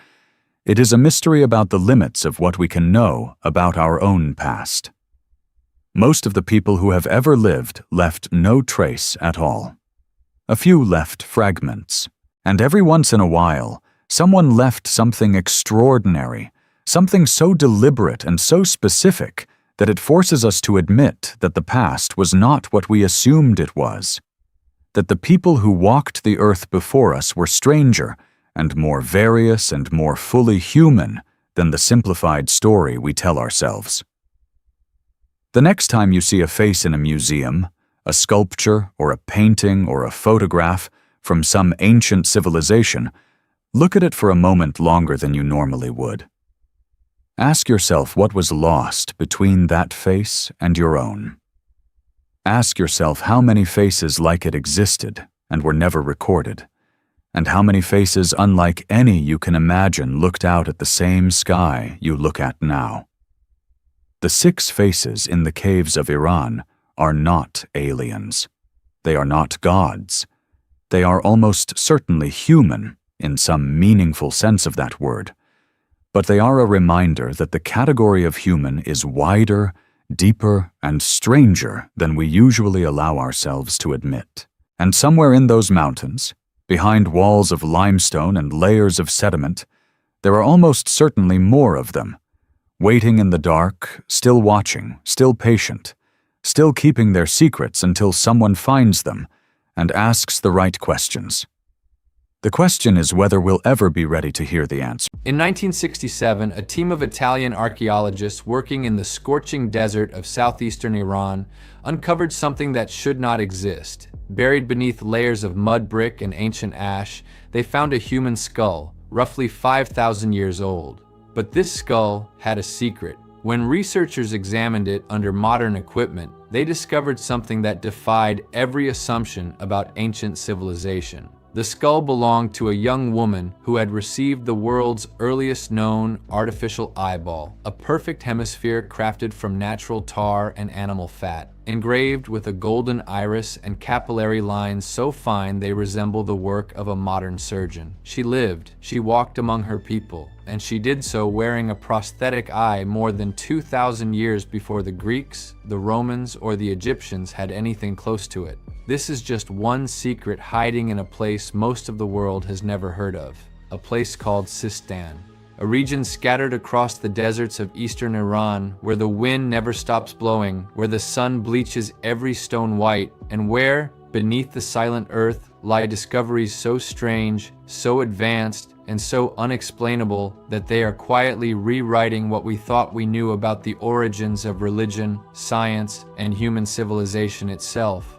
It is a mystery about the limits of what we can know about our own past. Most of the people who have ever lived left no trace at all. A few left fragments, and every once in a while, someone left something extraordinary, something so deliberate and so specific that it forces us to admit that the past was not what we assumed it was, that the people who walked the earth before us were stranger and more various and more fully human than the simplified story we tell ourselves. The next time you see a face in a museum, a sculpture or a painting or a photograph from some ancient civilization, look at it for a moment longer than you normally would. Ask yourself what was lost between that face and your own. Ask yourself how many faces like it existed and were never recorded, and how many faces unlike any you can imagine looked out at the same sky you look at now. The 6 faces in the caves of Iran are not aliens. They are not gods. They are almost certainly human, in some meaningful sense of that word. But they are a reminder that the category of human is wider, deeper, and stranger than we usually allow ourselves to admit. And somewhere in those mountains, behind walls of limestone and layers of sediment, there are almost certainly more of them, waiting in the dark, still watching, still patient, still keeping their secrets until someone finds them and asks the right questions. The question is whether we'll ever be ready to hear the answer. In 1967, a team of Italian archaeologists working in the scorching desert of southeastern Iran uncovered something that should not exist. Buried beneath layers of mud brick and ancient ash, they found a human skull, roughly 5,000 years old. But this skull had a secret. When researchers examined it under modern equipment, they discovered something that defied every assumption about ancient civilization. The skull belonged to a young woman who had received the world's earliest known artificial eyeball, a perfect hemisphere crafted from natural tar and animal fat, engraved with a golden iris and capillary lines so fine they resemble the work of a modern surgeon. She lived, she walked among her people, and she did so wearing a prosthetic eye more than 2,000 years before the Greeks, the Romans, or the Egyptians had anything close to it. This is just one secret hiding in a place most of the world has never heard of, a place called Sistan, a region scattered across the deserts of eastern Iran where the wind never stops blowing, where the sun bleaches every stone white, and where, beneath the silent earth, lie discoveries so strange, so advanced, and so unexplainable that they are quietly rewriting what we thought we knew about the origins of religion, science, and human civilization itself.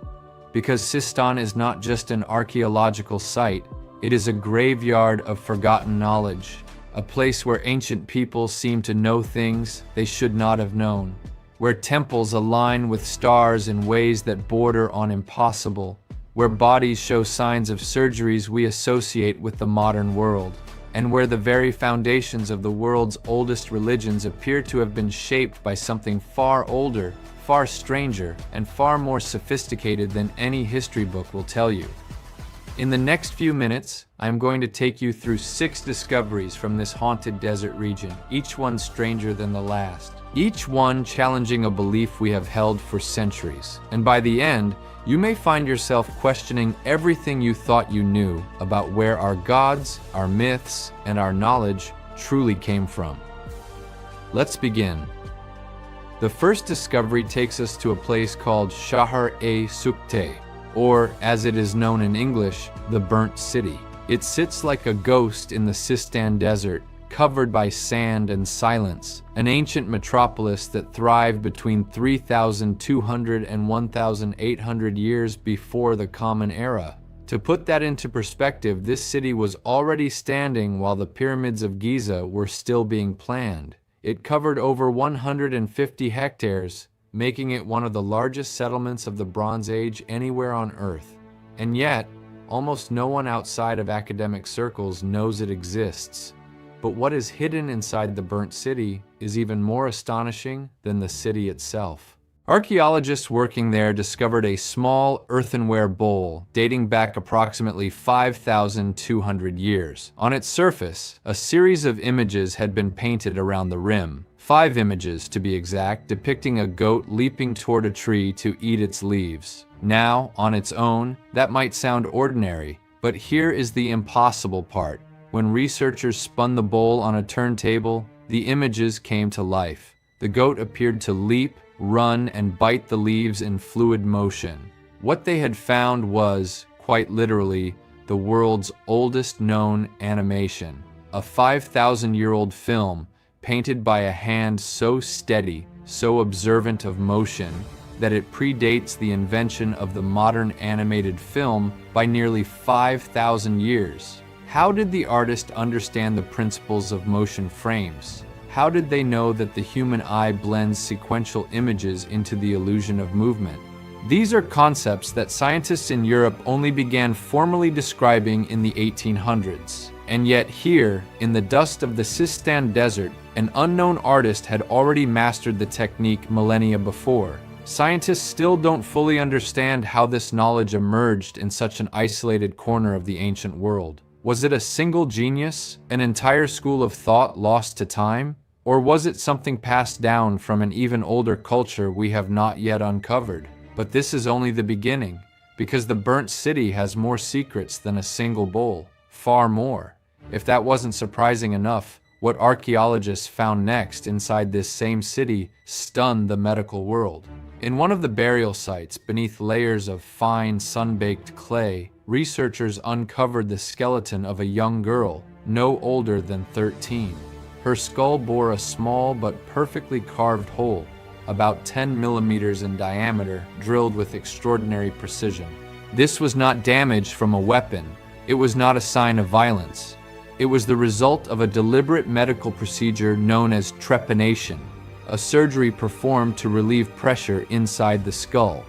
Because Sistan is not just an archaeological site, it is a graveyard of forgotten knowledge, a place where ancient peoples seem to know things they should not have known, where temples align with stars in ways that border on impossible, where bodies show signs of surgeries we associate with the modern world, and where the very foundations of the world's oldest religions appear to have been shaped by something far older, far stranger, and far more sophisticated than any history book will tell you. In the next few minutes, I am going to take you through 6 discoveries from this haunted desert region, each one stranger than the last, each one challenging a belief we have held for centuries. And by the end, you may find yourself questioning everything you thought you knew about where our gods, our myths, and our knowledge truly came from. Let's begin. The first discovery takes us to a place called Shahr-e-Sukte, or as it is known in English, the Burnt City. It sits like a ghost in the Sistan desert, covered by sand and silence, an ancient metropolis that thrived between 3,200 and 1,800 years before the Common Era. To put that into perspective, this city was already standing while the pyramids of Giza were still being planned. It covered over 150 hectares, making it one of the largest settlements of the Bronze Age anywhere on Earth. And yet, almost no one outside of academic circles knows it exists. But what is hidden inside the burnt city is even more astonishing than the city itself. Archaeologists working there discovered a small earthenware bowl dating back approximately 5,200 years. On its surface, a series of images had been painted around the rim. 5 images, to be exact, depicting a goat leaping toward a tree to eat its leaves. Now, on its own, that might sound ordinary, but here is the impossible part. When researchers spun the bowl on a turntable, the images came to life. The goat appeared to leap, run, and bite the leaves in fluid motion. What they had found was, quite literally, the world's oldest known animation, a 5,000-year-old film painted by a hand so steady, so observant of motion, that it predates the invention of the modern animated film by nearly 5,000 years. How did the artist understand the principles of motion frames? How did they know that the human eye blends sequential images into the illusion of movement? These are concepts that scientists in Europe only began formally describing in the 1800s. And yet here, in the dust of the Sistan desert, an unknown artist had already mastered the technique millennia before. Scientists still don't fully understand how this knowledge emerged in such an isolated corner of the ancient world. Was it a single genius, an entire school of thought lost to time? Or was it something passed down from an even older culture we have not yet uncovered? But this is only the beginning, because the burnt city has more secrets than a single bowl. Far more. If that wasn't surprising enough, what archaeologists found next inside this same city stunned the medical world. In one of the burial sites, beneath layers of fine, sun-baked clay, researchers uncovered the skeleton of a young girl, no older than 13. Her skull bore a small but perfectly carved hole, about 10 millimeters in diameter, drilled with extraordinary precision. This was not damage from a weapon. It was not a sign of violence. It was the result of a deliberate medical procedure known as trepanation, a surgery performed to relieve pressure inside the skull.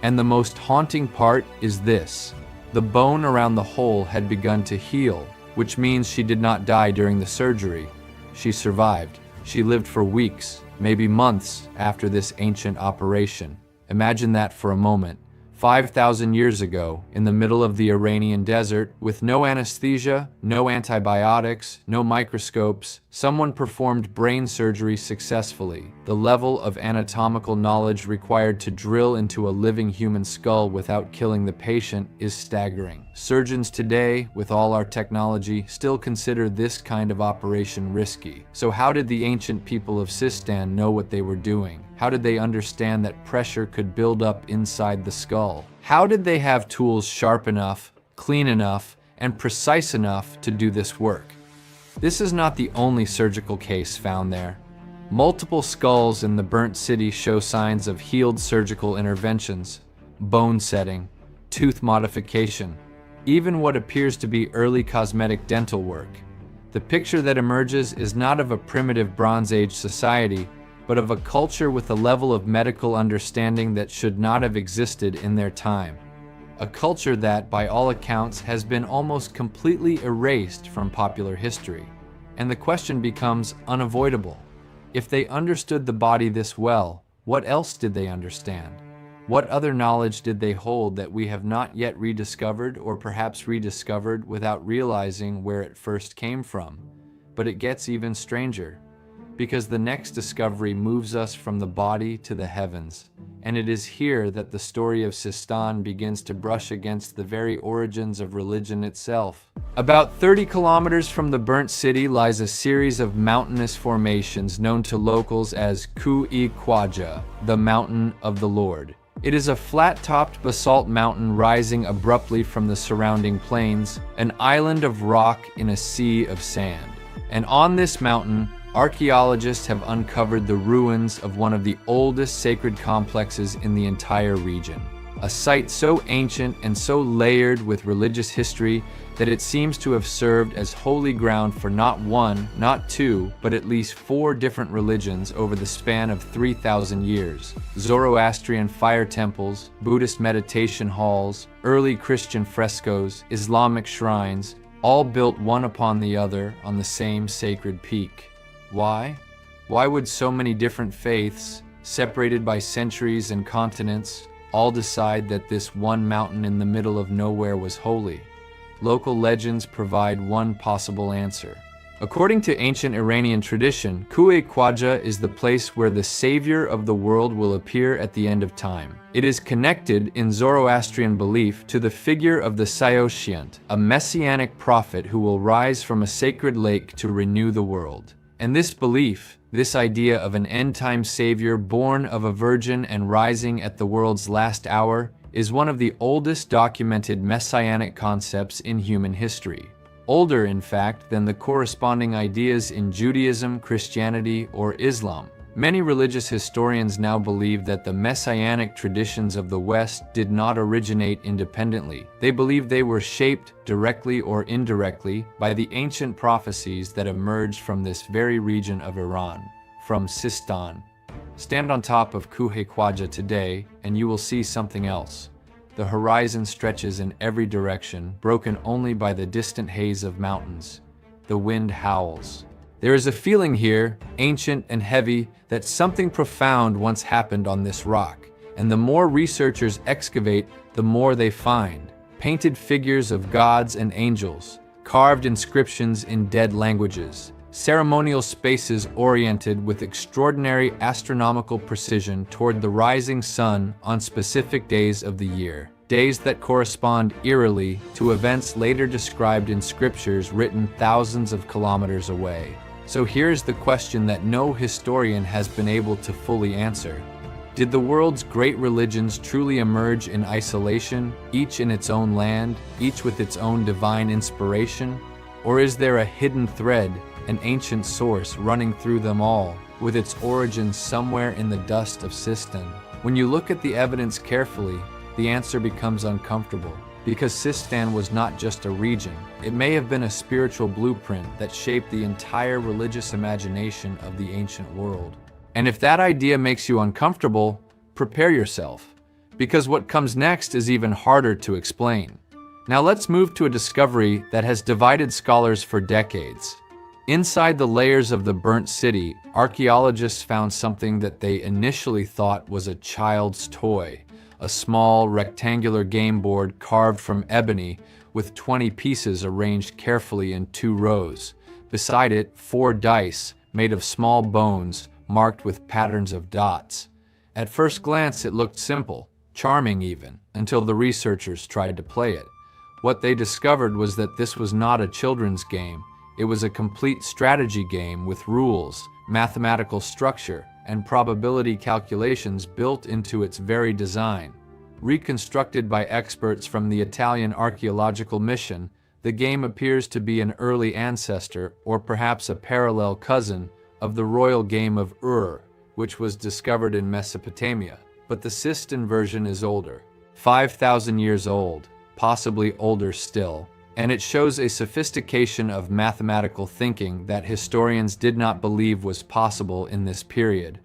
And the most haunting part is this: the bone around the hole had begun to heal, which means she did not die during the surgery. She survived. She lived for weeks, maybe months, after this ancient operation. Imagine that for a moment. 5,000 years ago, in the middle of the Iranian desert, with no anesthesia, no antibiotics, no microscopes, someone performed brain surgery successfully. The level of anatomical knowledge required to drill into a living human skull without killing the patient is staggering. Surgeons today, with all our technology, still consider this kind of operation risky. So how did the ancient people of Sistan know what they were doing? How did they understand that pressure could build up inside the skull? How did they have tools sharp enough, clean enough, and precise enough to do this work? This is not the only surgical case found there. Multiple skulls in the burnt city show signs of healed surgical interventions, bone setting, tooth modification, even what appears to be early cosmetic dental work. The picture that emerges is not of a primitive Bronze Age society, but of a culture with a level of medical understanding that should not have existed in their time. A culture that, by all accounts, has been almost completely erased from popular history. And the question becomes unavoidable. If they understood the body this well, what else did they understand? What other knowledge did they hold that we have not yet rediscovered, or perhaps rediscovered without realizing where it first came from? But it gets even stranger, because the next discovery moves us from the body to the heavens. And it is here that the story of Sistan begins to brush against the very origins of religion itself. About 30 kilometers from the burnt city lies a series of mountainous formations known to locals as Ku-i Khwaja, the Mountain of the Lord. It is a flat-topped basalt mountain rising abruptly from the surrounding plains, an island of rock in a sea of sand. And on this mountain, archaeologists have uncovered the ruins of one of the oldest sacred complexes in the entire region. A site so ancient and so layered with religious history that it seems to have served as holy ground for not one, not two, but at least 4 different religions over the span of 3,000 years. Zoroastrian fire temples, Buddhist meditation halls, early Christian frescoes, Islamic shrines, all built one upon the other on the same sacred peak. Why? Why would so many different faiths, separated by centuries and continents, all decide that this one mountain in the middle of nowhere was holy? Local legends provide one possible answer. According to ancient Iranian tradition, Ku-i Khwaja is the place where the savior of the world will appear at the end of time. It is connected, in Zoroastrian belief, to the figure of the Saoshyant, a messianic prophet who will rise from a sacred lake to renew the world. And this belief, this idea of an end-time savior born of a virgin and rising at the world's last hour, is one of the oldest documented messianic concepts in human history. Older, in fact, than the corresponding ideas in Judaism, Christianity, or Islam. Many religious historians now believe that the messianic traditions of the West did not originate independently. They believe they were shaped, directly or indirectly, by the ancient prophecies that emerged from this very region of Iran, from Sistan. Stand on top of Ku-i Khwaja today, and you will see something else. The horizon stretches in every direction, broken only by the distant haze of mountains. The wind howls. There is a feeling here, ancient and heavy, that something profound once happened on this rock. and the more researchers excavate, the more they find. Painted figures of gods and angels, carved inscriptions in dead languages, ceremonial spaces oriented with extraordinary astronomical precision toward the rising sun on specific days of the year, days that correspond eerily to events later described in scriptures written thousands of kilometers away. So here's the question that no historian has been able to fully answer. Did the world's great religions truly emerge in isolation, each in its own land, each with its own divine inspiration? Or is there a hidden thread, an ancient source running through them all, with its origins somewhere in the dust of Sistan? When you look at the evidence carefully, the answer becomes uncomfortable. Because Sistan was not just a region, it may have been a spiritual blueprint that shaped the entire religious imagination of the ancient world. And if that idea makes you uncomfortable, prepare yourself, because what comes next is even harder to explain. Now let's move to a discovery that has divided scholars for decades. Inside the layers of the burnt city, archaeologists found something that they initially thought was a child's toy, a small rectangular game board carved from ebony with 20 pieces arranged carefully in 2 rows. Beside it, 4 dice made of small bones marked with patterns of dots. At first glance, it looked simple, charming even, until the researchers tried to play it. What they discovered was that this was not a children's game. It was a complete strategy game with rules, mathematical structure, and probability calculations built into its very design. Reconstructed by experts from the Italian archaeological mission, the game appears to be an early ancestor, or perhaps a parallel cousin, of the royal game of which was discovered in Mesopotamia. But the Sistan version is older, 5,000 years old, possibly older still, and it shows a sophistication of mathematical thinking that historians did not believe was possible in this period.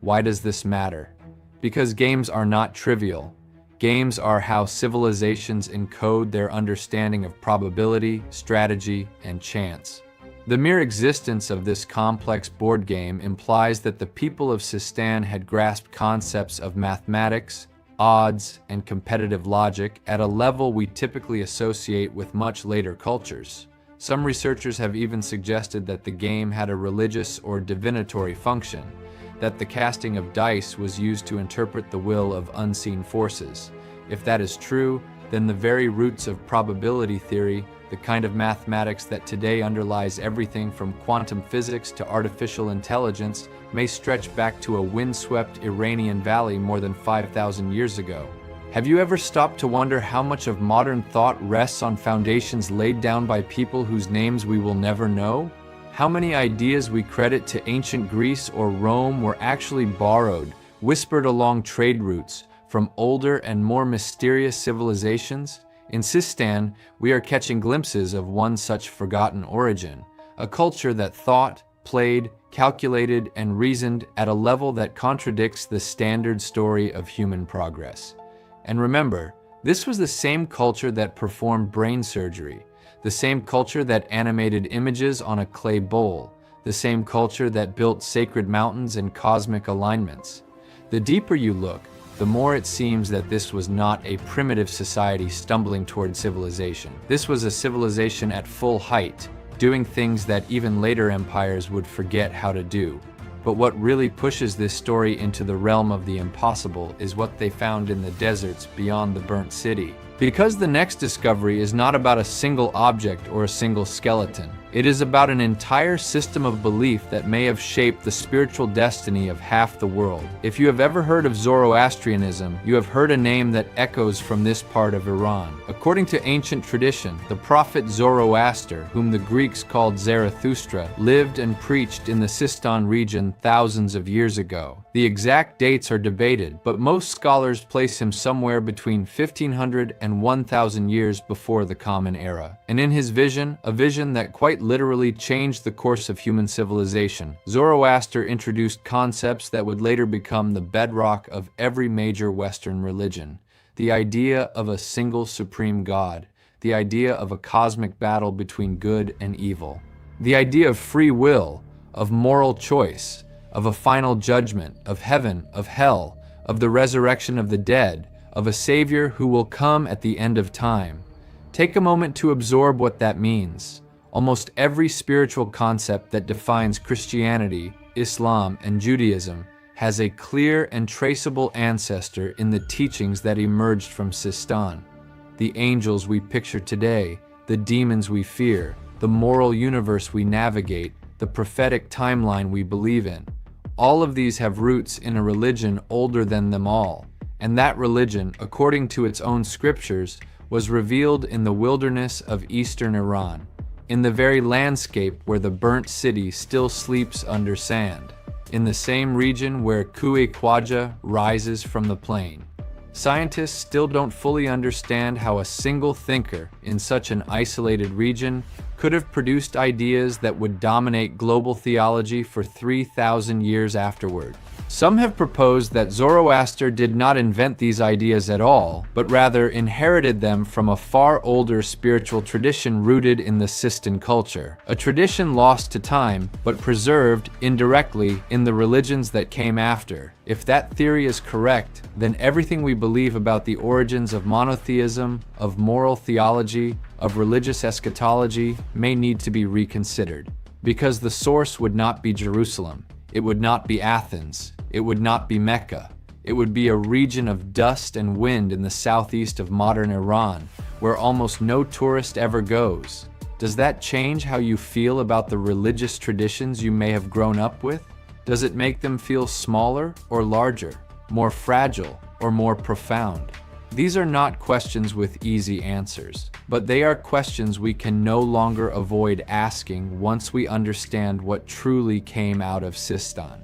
Why does this matter? Because games are not trivial. Games are how civilizations encode their understanding of probability, strategy, and chance. The mere existence of this complex board game implies that the people of Sistan had grasped concepts of mathematics, odds, and competitive logic at a level we typically associate with much later cultures. Some researchers have even suggested that the game had a religious or divinatory function, that the casting of dice was used to interpret the will of unseen forces. If that is true, then the very roots of probability theory, the kind of mathematics that today underlies everything from quantum physics to artificial intelligence, may stretch back to a windswept Iranian valley more than 5,000 years ago. Have you ever stopped to wonder how much of modern thought rests on foundations laid down by people whose names we will never know? How many ideas we credit to ancient Greece or Rome were actually borrowed, whispered along trade routes, from older and more mysterious civilizations? In Sistan, we are catching glimpses of one such forgotten origin, a culture that thought, played, calculated, and reasoned at a level that contradicts the standard story of human progress. And remember, this was the same culture that performed brain surgery, the same culture that animated images on a clay bowl, the same culture that built sacred mountains and cosmic alignments. The deeper you look, the more it seems that this was not a primitive society stumbling toward civilization. This was a civilization at full height, doing things that even later empires would forget how to do. But what really pushes this story into the realm of the impossible is what they found in the deserts beyond the burnt city. Because the next discovery is not about a single object or a single skeleton. It is about an entire system of belief that may have shaped the spiritual destiny of half the world. If you have ever heard of Zoroastrianism, you have heard a name that echoes from this part of Iran. According to ancient tradition, the prophet Zoroaster, whom the Greeks called Zarathustra, lived and preached in the Sistan region thousands of years ago. The exact dates are debated, but most scholars place him somewhere between 1500 and 1000 years before the Common Era. And in his vision, a vision that quite literally changed the course of human civilization, Zoroaster introduced concepts that would later become the bedrock of every major Western religion. The idea of a single supreme God, the idea of a cosmic battle between good and evil, the idea of free will, of moral choice, of a final judgment, of heaven, of hell, of the resurrection of the dead, of a Savior who will come at the end of time. Take a moment to absorb what that means. Almost every spiritual concept that defines Christianity, Islam, and Judaism has a clear and traceable ancestor in the teachings that emerged from Sistan. The angels we picture today, the demons we fear, the moral universe we navigate, the prophetic timeline we believe in. All of these have roots in a religion older than them all, and that religion, according to its own scriptures, was revealed in the wilderness of eastern Iran, in the very landscape where the burnt city still sleeps under sand, in the same region where Kuwe Khwaja rises from the plain. Scientists still don't fully understand how a single thinker in such an isolated region could have produced ideas that would dominate global theology for 3,000 years afterward. Some have proposed that Zoroaster did not invent these ideas at all, but rather inherited them from a far older spiritual tradition rooted in the Sistan culture, a tradition lost to time, but preserved indirectly in the religions that came after. If that theory is correct, then everything we believe about the origins of monotheism, of moral theology, of religious eschatology may need to be reconsidered, because the source would not be Jerusalem, it would not be Athens, it would not be Mecca. It would be a region of dust and wind in the southeast of modern Iran, where almost no tourist ever goes. Does that change how you feel about the religious traditions you may have grown up with? Does it make them feel smaller or larger, more fragile or more profound? These are not questions with easy answers, but they are questions we can no longer avoid asking once we understand what truly came out of Sistan.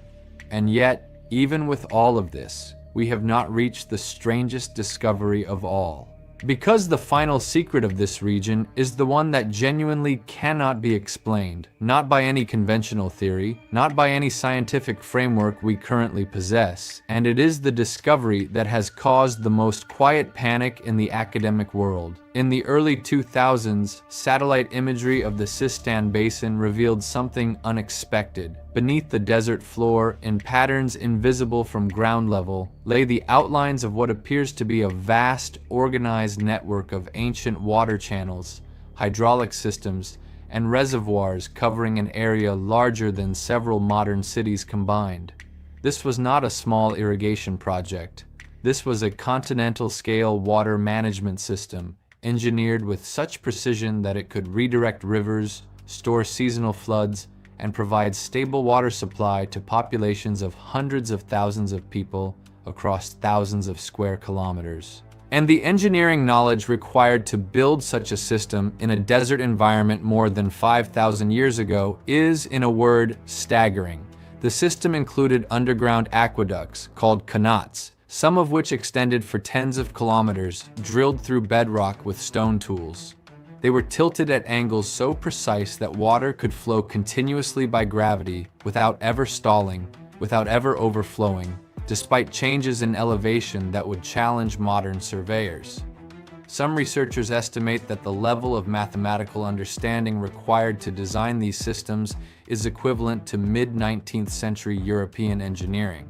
And yet, even with all of this, we have not reached the strangest discovery of all. Because the final secret of this region is the one that genuinely cannot be explained, not by any conventional theory, not by any scientific framework we currently possess, and it is the discovery that has caused the most quiet panic in the academic world. In the early 2000s, satellite imagery of the Sistan Basin revealed something unexpected. Beneath the desert floor, in patterns invisible from ground level, lay the outlines of what appears to be a vast, organized network of ancient water channels, hydraulic systems, and reservoirs covering an area larger than several modern cities combined. This was not a small irrigation project. This was a continental-scale water management system, engineered with such precision that it could redirect rivers, store seasonal floods, and provide stable water supply to populations of hundreds of thousands of people across thousands of square kilometers. And the engineering knowledge required to build such a system in a desert environment more than 5,000 years ago is, in a word, staggering. The system included underground aqueducts called qanats, some of which extended for tens of kilometers, drilled through bedrock with stone tools. They were tilted at angles so precise that water could flow continuously by gravity without ever stalling, without ever overflowing, despite changes in elevation that would challenge modern surveyors. Some researchers estimate that the level of mathematical understanding required to design these systems is equivalent to mid-19th century European engineering,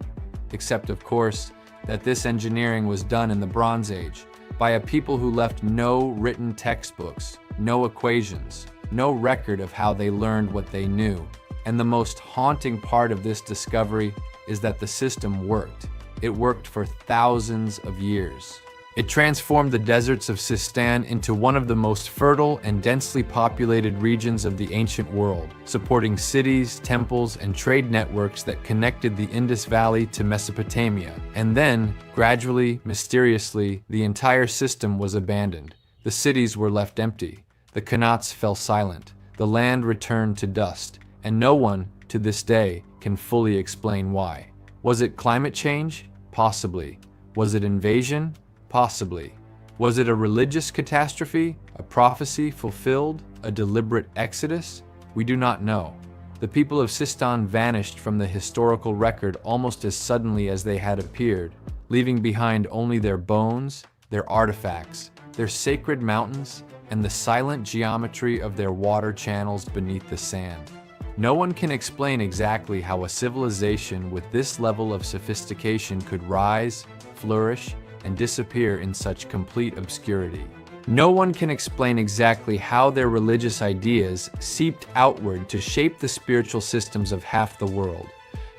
except, of course, that this engineering was done in the Bronze Age by a people who left no written textbooks, no equations, no record of how they learned what they knew. And the most haunting part of this discovery is that the system worked. It worked for thousands of years. It transformed the deserts of Sistan into one of the most fertile and densely populated regions of the ancient world, supporting cities, temples, and trade networks that connected the Indus Valley to Mesopotamia. And then, gradually, mysteriously, the entire system was abandoned. The cities were left empty. The qanats fell silent. The land returned to dust. And no one, to this day, can fully explain why. Was it climate change? Possibly. Was it invasion? Possibly. Was it a religious catastrophe? A prophecy fulfilled? A deliberate exodus? We do not know. The people of Sistan vanished from the historical record almost as suddenly as they had appeared, leaving behind only their bones, their artifacts, their sacred mountains, and the silent geometry of their water channels beneath the sand. No one can explain exactly how a civilization with this level of sophistication could rise, flourish, and disappear in such complete obscurity. No one can explain exactly how their religious ideas seeped outward to shape the spiritual systems of half the world.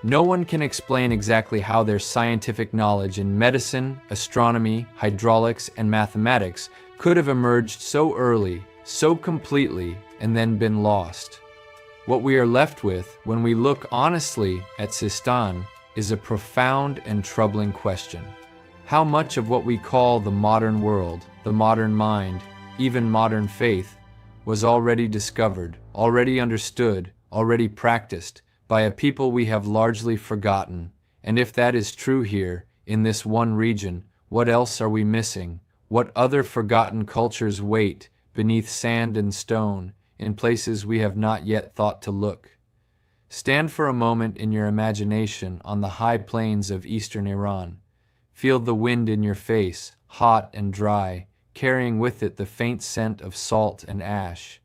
No one can explain exactly how their scientific knowledge in medicine, astronomy, hydraulics, and mathematics could have emerged so early, so completely, and then been lost. What we are left with when we look honestly at Sistan is a profound and troubling question. How much of what we call the modern world, the modern mind, even modern faith, was already discovered, already understood, already practiced by a people we have largely forgotten? And if that is true here, in this one region, what else are we missing? What other forgotten cultures wait beneath sand and stone, in places we have not yet thought to look? Stand for a moment in your imagination on the high plains of eastern Iran. Feel the wind in your face, hot and dry, carrying with it the faint scent of salt and ash.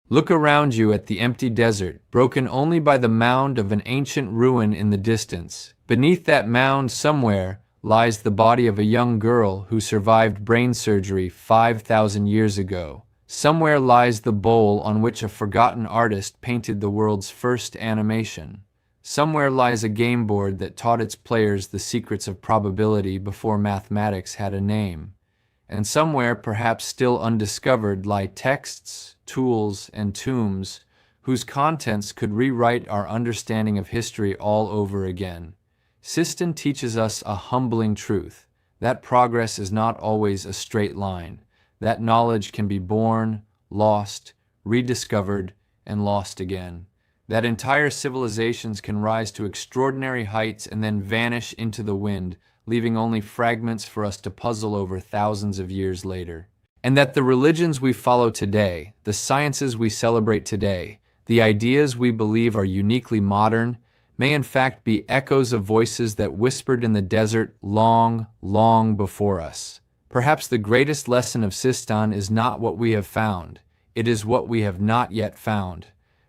Look around you at the empty desert, broken only by the mound of an ancient ruin in the distance. Beneath that mound somewhere lies the body of a young girl who survived brain surgery 5,000 years ago. Somewhere lies the bowl on which a forgotten artist painted the world's first animation. Somewhere lies a game board that taught its players the secrets of probability before mathematics had a name. And somewhere, perhaps still undiscovered, lie texts, tools, and tombs whose contents could rewrite our understanding of history all over again. Sistan teaches us a humbling truth, that progress is not always a straight line. That knowledge can be born, lost, rediscovered, and lost again. That entire civilizations can rise to extraordinary heights and then vanish into the wind, leaving only fragments for us to puzzle over thousands of years later. And that the religions we follow today, the sciences we celebrate today, the ideas we believe are uniquely modern, may in fact be echoes of voices that whispered in the desert long, long before us. Perhaps the greatest lesson of Sistan is not what we have found, it is what we have not yet found.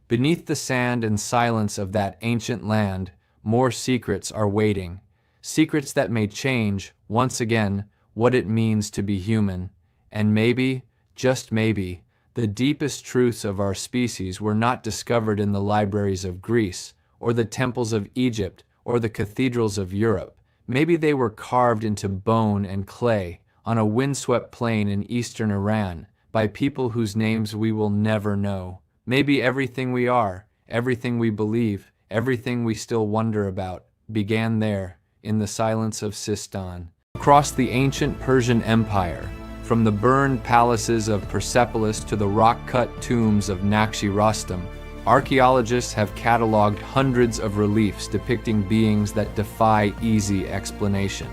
Beneath the sand and silence of that ancient land, more secrets are waiting. Secrets that may change, once again, what it means to be human. And maybe, just maybe, the deepest truths of our species were not discovered in the libraries of Greece, or the temples of Egypt, or the cathedrals of Europe. Maybe they were carved into bone and clay, on a windswept plain in eastern Iran, by people whose names we will never know. Maybe everything we are, everything we believe, everything we still wonder about, began there, in the silence of Sistan. Across the ancient Persian Empire, from the burned palaces of Persepolis to the rock-cut tombs of Naqshi Rostam, archaeologists have cataloged hundreds of reliefs depicting beings that defy easy explanation.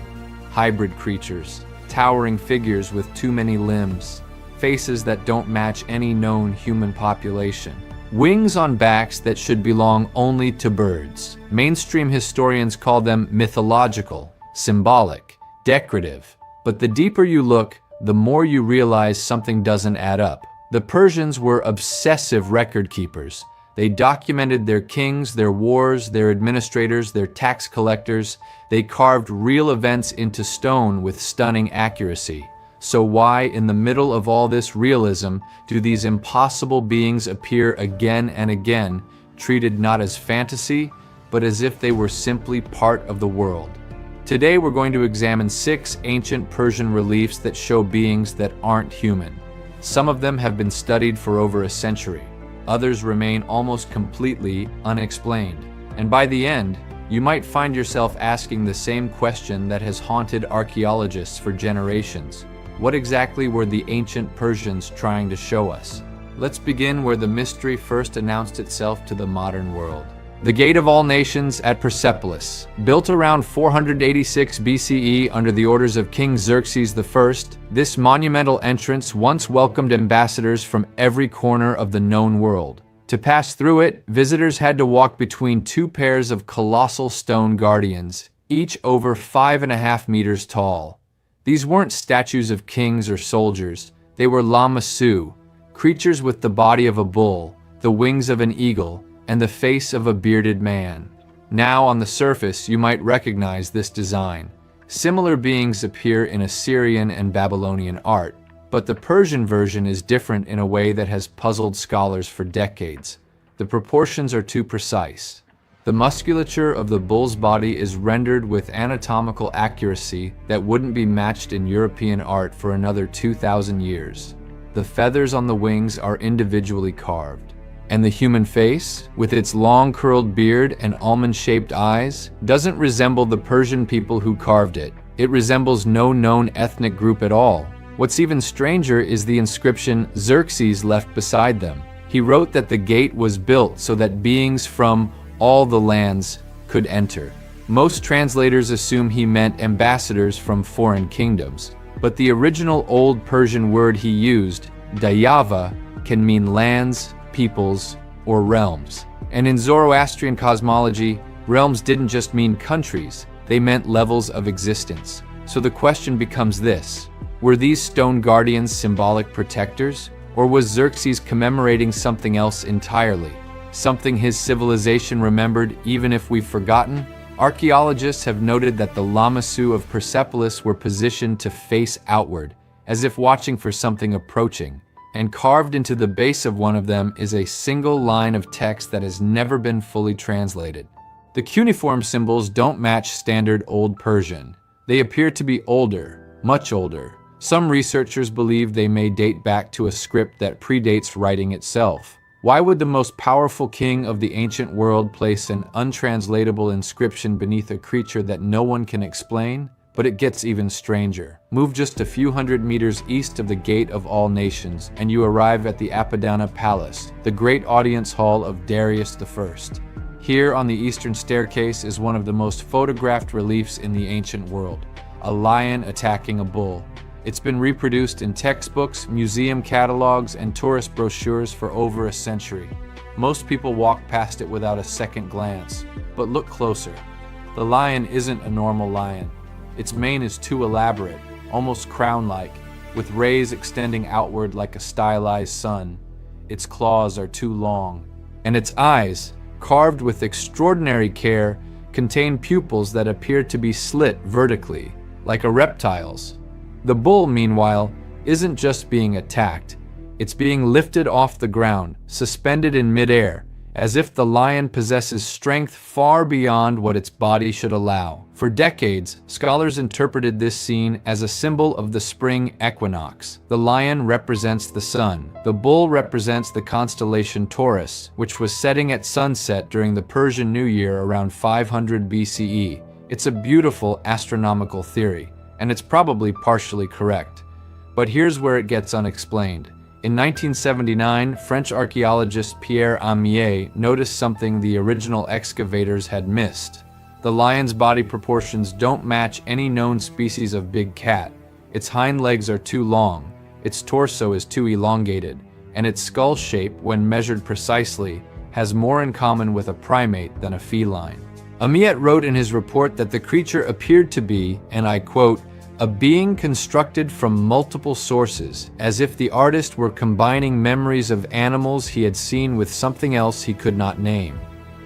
Hybrid creatures, towering figures with too many limbs, faces that don't match any known human population, wings on backs that should belong only to birds. Mainstream historians call them mythological, symbolic, decorative. But the deeper you look, the more you realize something doesn't add up. The Persians were obsessive record keepers. They documented their kings, their wars, their administrators, their tax collectors. They carved real events into stone with stunning accuracy. So why, in the middle of all this realism, do these impossible beings appear again and again, treated not as fantasy, but as if they were simply part of the world? Today we're going to examine 6 ancient Persian reliefs that show beings that aren't human. Some of them have been studied for over a century. Others remain almost completely unexplained. And by the end, you might find yourself asking the same question that has haunted archaeologists for generations. What exactly were the ancient Persians trying to show us? Let's begin where the mystery first announced itself to the modern world. The Gate of All Nations at Persepolis. Built around 486 BCE under the orders of King Xerxes I, this monumental entrance once welcomed ambassadors from every corner of the known world. To pass through it, visitors had to walk between 2 pairs of colossal stone guardians, each over 5.5 meters tall. These weren't statues of kings or soldiers, they were lamassu, creatures with the body of a bull, the wings of an eagle, and the face of a bearded man. Now, on the surface, you might recognize this design. Similar beings appear in Assyrian and Babylonian art, but the Persian version is different in a way that has puzzled scholars for decades. The proportions are too precise. The musculature of the bull's body is rendered with anatomical accuracy that wouldn't be matched in European art for another 2,000 years. The feathers on the wings are individually carved. And the human face, with its long curled beard and almond-shaped eyes, doesn't resemble the Persian people who carved it. It resembles no known ethnic group at all. What's even stranger is the inscription Xerxes left beside them. He wrote that the gate was built so that beings from all the lands could enter. Most translators assume he meant ambassadors from foreign kingdoms, but the original Old Persian word he used, dayava, can mean lands, peoples, or realms. And in Zoroastrian cosmology, realms didn't just mean countries, they meant levels of existence. So the question becomes this: were these stone guardians symbolic protectors, or was Xerxes commemorating something else entirely? Something his civilization remembered even if we've forgotten? Archaeologists have noted that the lamassu of Persepolis were positioned to face outward, as if watching for something approaching. And carved into the base of one of them is a single line of text that has never been fully translated. The cuneiform symbols don't match standard Old Persian. They appear to be older, much older. Some researchers believe they may date back to a script that predates writing itself. Why would the most powerful king of the ancient world place an untranslatable inscription beneath a creature that no one can explain? But it gets even stranger. Move just a few hundred meters east of the Gate of All Nations, and you arrive at the Apadana Palace, the great audience hall of Darius I. Here on the eastern staircase is one of the most photographed reliefs in the ancient world, a lion attacking a bull. It's been reproduced in textbooks, museum catalogs, and tourist brochures for over a century. Most people walk past it without a second glance, but look closer. The lion isn't a normal lion. Its mane is too elaborate, almost crown-like, with rays extending outward like a stylized sun. Its claws are too long, and its eyes, carved with extraordinary care, contain pupils that appear to be slit vertically, like a reptile's. The bull, meanwhile, isn't just being attacked. It's being lifted off the ground, suspended in midair, as if the lion possesses strength far beyond what its body should allow. For decades, scholars interpreted this scene as a symbol of the spring equinox. The lion represents the sun. The bull represents the constellation Taurus, which was setting at sunset during the Persian New Year around 500 BCE. It's a beautiful astronomical theory, and it's probably partially correct. But here's where it gets unexplained. In 1979, French archaeologist Pierre Amier noticed something the original excavators had missed. The lion's body proportions don't match any known species of big cat. Its hind legs are too long, its torso is too elongated, and its skull shape, when measured precisely, has more in common with a primate than a feline. Amiet wrote in his report that the creature appeared to be, and I quote, a being constructed from multiple sources, as if the artist were combining memories of animals he had seen with something else he could not name.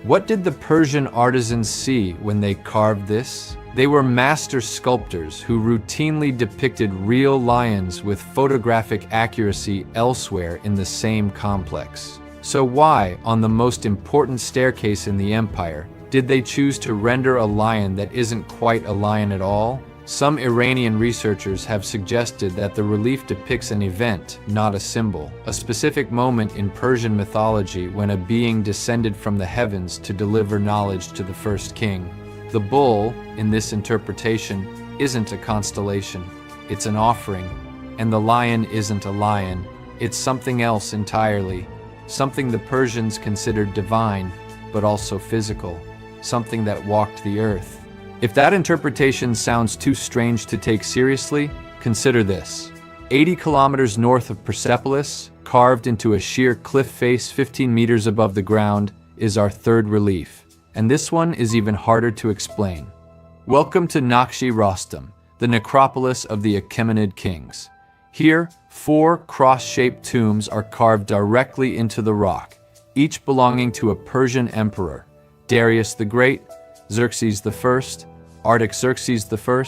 What did the Persian artisans see when they carved this? They were master sculptors who routinely depicted real lions with photographic accuracy elsewhere in the same complex. So why, on the most important staircase in the empire, did they choose to render a lion that isn't quite a lion at all? Some Iranian researchers have suggested that the relief depicts an event, not a symbol, a specific moment in Persian mythology when a being descended from the heavens to deliver knowledge to the first king. The bull, in this interpretation, isn't a constellation, it's an offering. And the lion isn't a lion, it's something else entirely, something the Persians considered divine, but also physical, something that walked the earth. If that interpretation sounds too strange to take seriously, consider this. 80 kilometers north of Persepolis, carved into a sheer cliff face 15 meters above the ground, is our third relief. And this one is even harder to explain. Welcome to Nakshi Rostam, the necropolis of the Achaemenid kings. Here, 4 cross-shaped tombs are carved directly into the rock, each belonging to a Persian emperor: Darius the Great, Xerxes I, Artaxerxes I,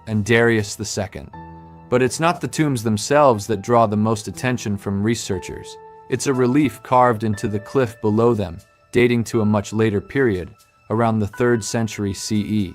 and Darius II. But it's not the tombs themselves that draw the most attention from researchers. It's a relief carved into the cliff below them, dating to a much later period, around the 3rd century CE.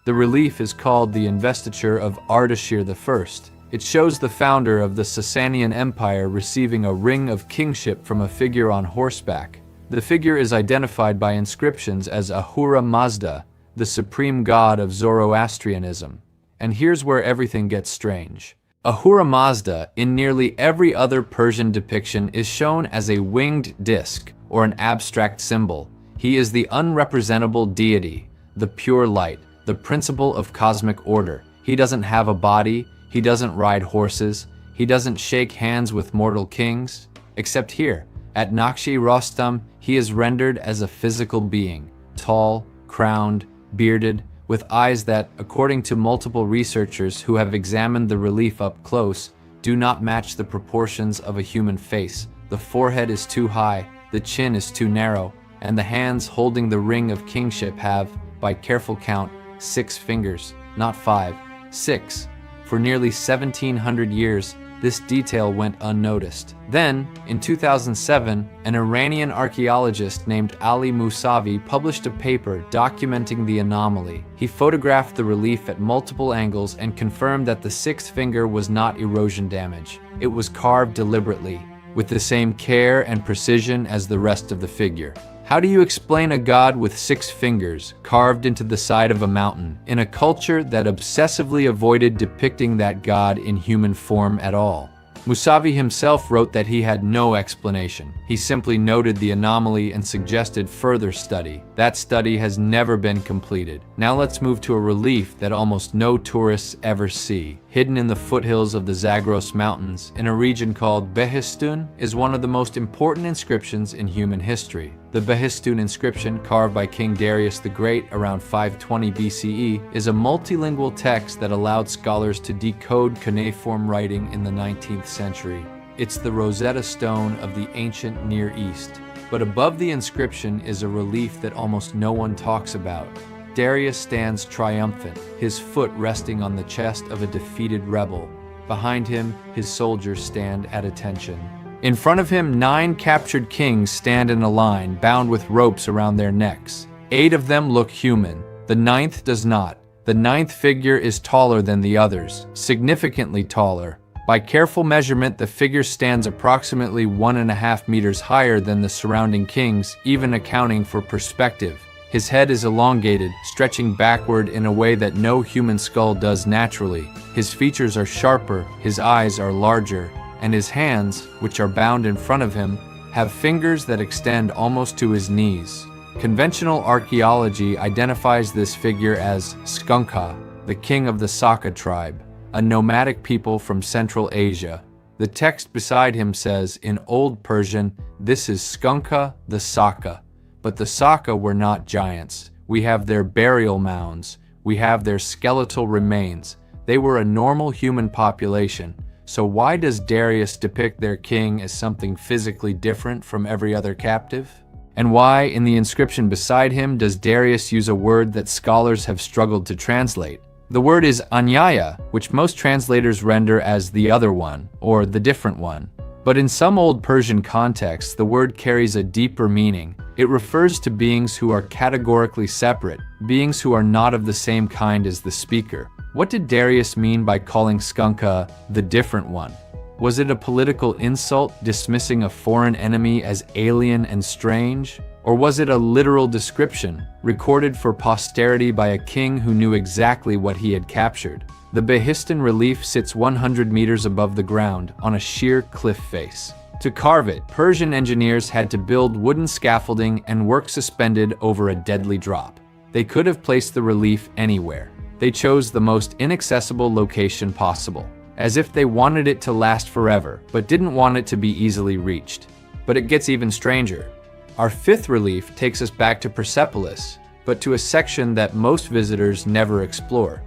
The relief is called the Investiture of Ardashir I. It shows the founder of the Sasanian Empire receiving a ring of kingship from a figure on horseback. The figure is identified by inscriptions as Ahura Mazda, the supreme god of Zoroastrianism. And here's where everything gets strange. Ahura Mazda, in nearly every other Persian depiction, is shown as a winged disc or an abstract symbol. He is the unrepresentable deity, the pure light, the principle of cosmic order. He doesn't have a body, he doesn't ride horses, he doesn't shake hands with mortal kings. Except here, at Nakshi Rostam, he is rendered as a physical being, tall, crowned, bearded, with eyes that, according to multiple researchers who have examined the relief up close, do not match the proportions of a human face. The forehead is too high, the chin is too narrow, and the hands holding the ring of kingship have, by careful count, 6 fingers, not 5, 6. For nearly 1700 years, this detail went unnoticed. Then, in 2007, an Iranian archaeologist named Ali Musavi published a paper documenting the anomaly. He photographed the relief at multiple angles and confirmed that the 6th finger was not erosion damage. It was carved deliberately, with the same care and precision as the rest of the figure. How do you explain a god with 6 fingers carved into the side of a mountain in a culture that obsessively avoided depicting that god in human form at all? Musavi himself wrote that he had no explanation. He simply noted the anomaly and suggested further study. That study has never been completed. Now let's move to a relief that almost no tourists ever see. Hidden in the foothills of the Zagros Mountains, in a region called Behistun, is one of the most important inscriptions in human history. The Behistun inscription, carved by King Darius the Great around 520 BCE, is a multilingual text that allowed scholars to decode cuneiform writing in the 19th century. It's the Rosetta Stone of the ancient Near East. But above the inscription is a relief that almost no one talks about. Darius stands triumphant, his foot resting on the chest of a defeated rebel. Behind him, his soldiers stand at attention. In front of him, 9 captured kings stand in a line, bound with ropes around their necks. 8 of them look human. The 9th does not. The 9th figure is taller than the others, significantly taller. By careful measurement, the figure stands approximately 1.5 meters higher than the surrounding kings, even accounting for perspective. His head is elongated, stretching backward in a way that no human skull does naturally. His features are sharper, his eyes are larger, and his hands, which are bound in front of him, have fingers that extend almost to his knees. Conventional archaeology identifies this figure as Skunkha, the king of the Saka tribe, a nomadic people from Central Asia. The text beside him says, in Old Persian, "This is Skunkha the Saka." But the Saka were not giants. We have their burial mounds. We have their skeletal remains. They were a normal human population. So why does Darius depict their king as something physically different from every other captive? And why, in the inscription beside him, does Darius use a word that scholars have struggled to translate? The word is anyaya, which most translators render as the other one, or the different one. But in some Old Persian contexts, the word carries a deeper meaning. It refers to beings who are categorically separate, beings who are not of the same kind as the speaker. What did Darius mean by calling Skunkha the different one? Was it a political insult, dismissing a foreign enemy as alien and strange? Or was it a literal description, recorded for posterity by a king who knew exactly what he had captured? The Behistun relief sits 100 meters above the ground on a sheer cliff face. To carve it, Persian engineers had to build wooden scaffolding and work suspended over a deadly drop. They could have placed the relief anywhere. They chose the most inaccessible location possible, as if they wanted it to last forever, but didn't want it to be easily reached. But it gets even stranger. Our 5th relief takes us back to Persepolis, but to a section that most visitors never explore.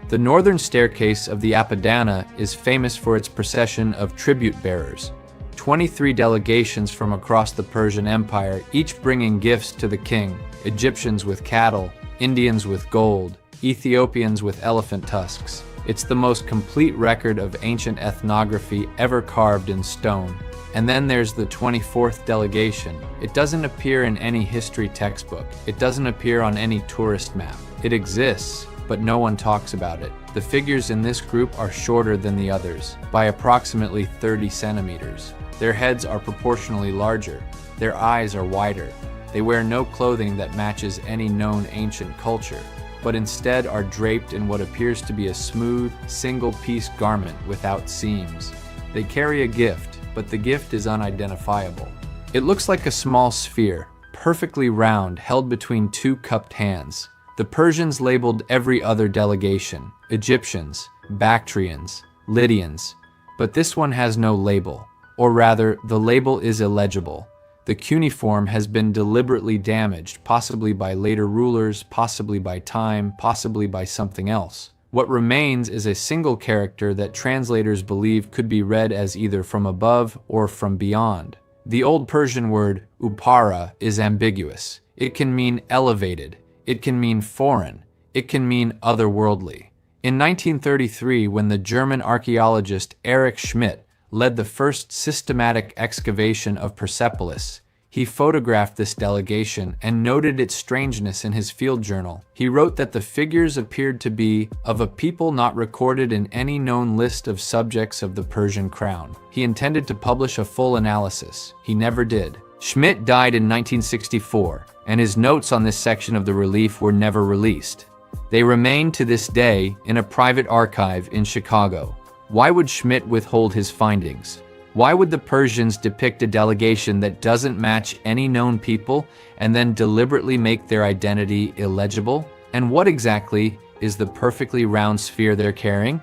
The northern staircase of the Apadana is famous for its procession of tribute bearers. 23 delegations from across the Persian Empire, each bringing gifts to the king, Egyptians with cattle, Indians with gold, Ethiopians with elephant tusks. It's the most complete record of ancient ethnography ever carved in stone. And then there's the 24th delegation. It doesn't appear in any history textbook. It doesn't appear on any tourist map. It exists, but no one talks about it. The figures in this group are shorter than the others, by approximately 30 centimeters. Their heads are proportionally larger. Their eyes are wider. They wear no clothing that matches any known ancient culture, but instead are draped in what appears to be a smooth, single-piece garment without seams. They carry a gift, but the gift is unidentifiable. It looks like a small sphere, perfectly round, held between two cupped hands. The Persians labeled every other delegation, Egyptians, Bactrians, Lydians, but this one has no label, or rather, the label is illegible. The cuneiform has been deliberately damaged, possibly by later rulers, possibly by time, possibly by something else. What remains is a single character that translators believe could be read as either from above or from beyond. The Old Persian word upara is ambiguous. It can mean elevated. It can mean foreign. It can mean otherworldly. In 1933, when the German archaeologist Erich Schmidt led the first systematic excavation of Persepolis, he photographed this delegation and noted its strangeness in his field journal. He wrote that the figures appeared to be of a people not recorded in any known list of subjects of the Persian crown. He intended to publish a full analysis. He never did. Schmidt died in 1964, and his notes on this section of the relief were never released. They remain to this day in a private archive in Chicago. Why would Schmidt withhold his findings? Why would the Persians depict a delegation that doesn't match any known people and then deliberately make their identity illegible? And what exactly is the perfectly round sphere they're carrying?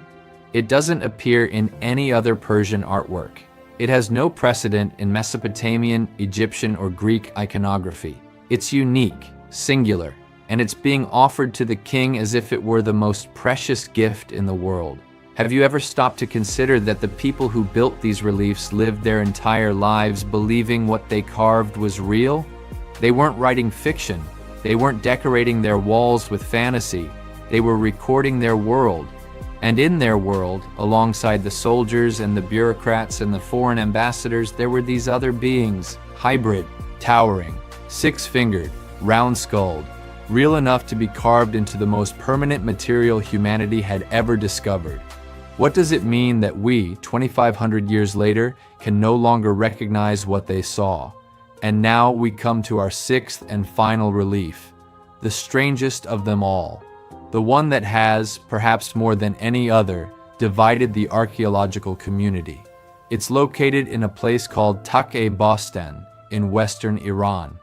It doesn't appear in any other Persian artwork. It has no precedent in Mesopotamian, Egyptian, or Greek iconography. It's unique, singular, and it's being offered to the king as if it were the most precious gift in the world. Have you ever stopped to consider that the people who built these reliefs lived their entire lives believing what they carved was real? They weren't writing fiction. They weren't decorating their walls with fantasy. They were recording their world. And in their world, alongside the soldiers and the bureaucrats and the foreign ambassadors, there were these other beings, hybrid, towering, six-fingered, round-skulled, real enough to be carved into the most permanent material humanity had ever discovered. What does it mean that we, 2,500 years later, can no longer recognize what they saw? And now we come to our sixth and final relief, the strangest of them all, the one that has, perhaps more than any other, divided the archaeological community. It's located in a place called Takhe-Bostan in western Iran.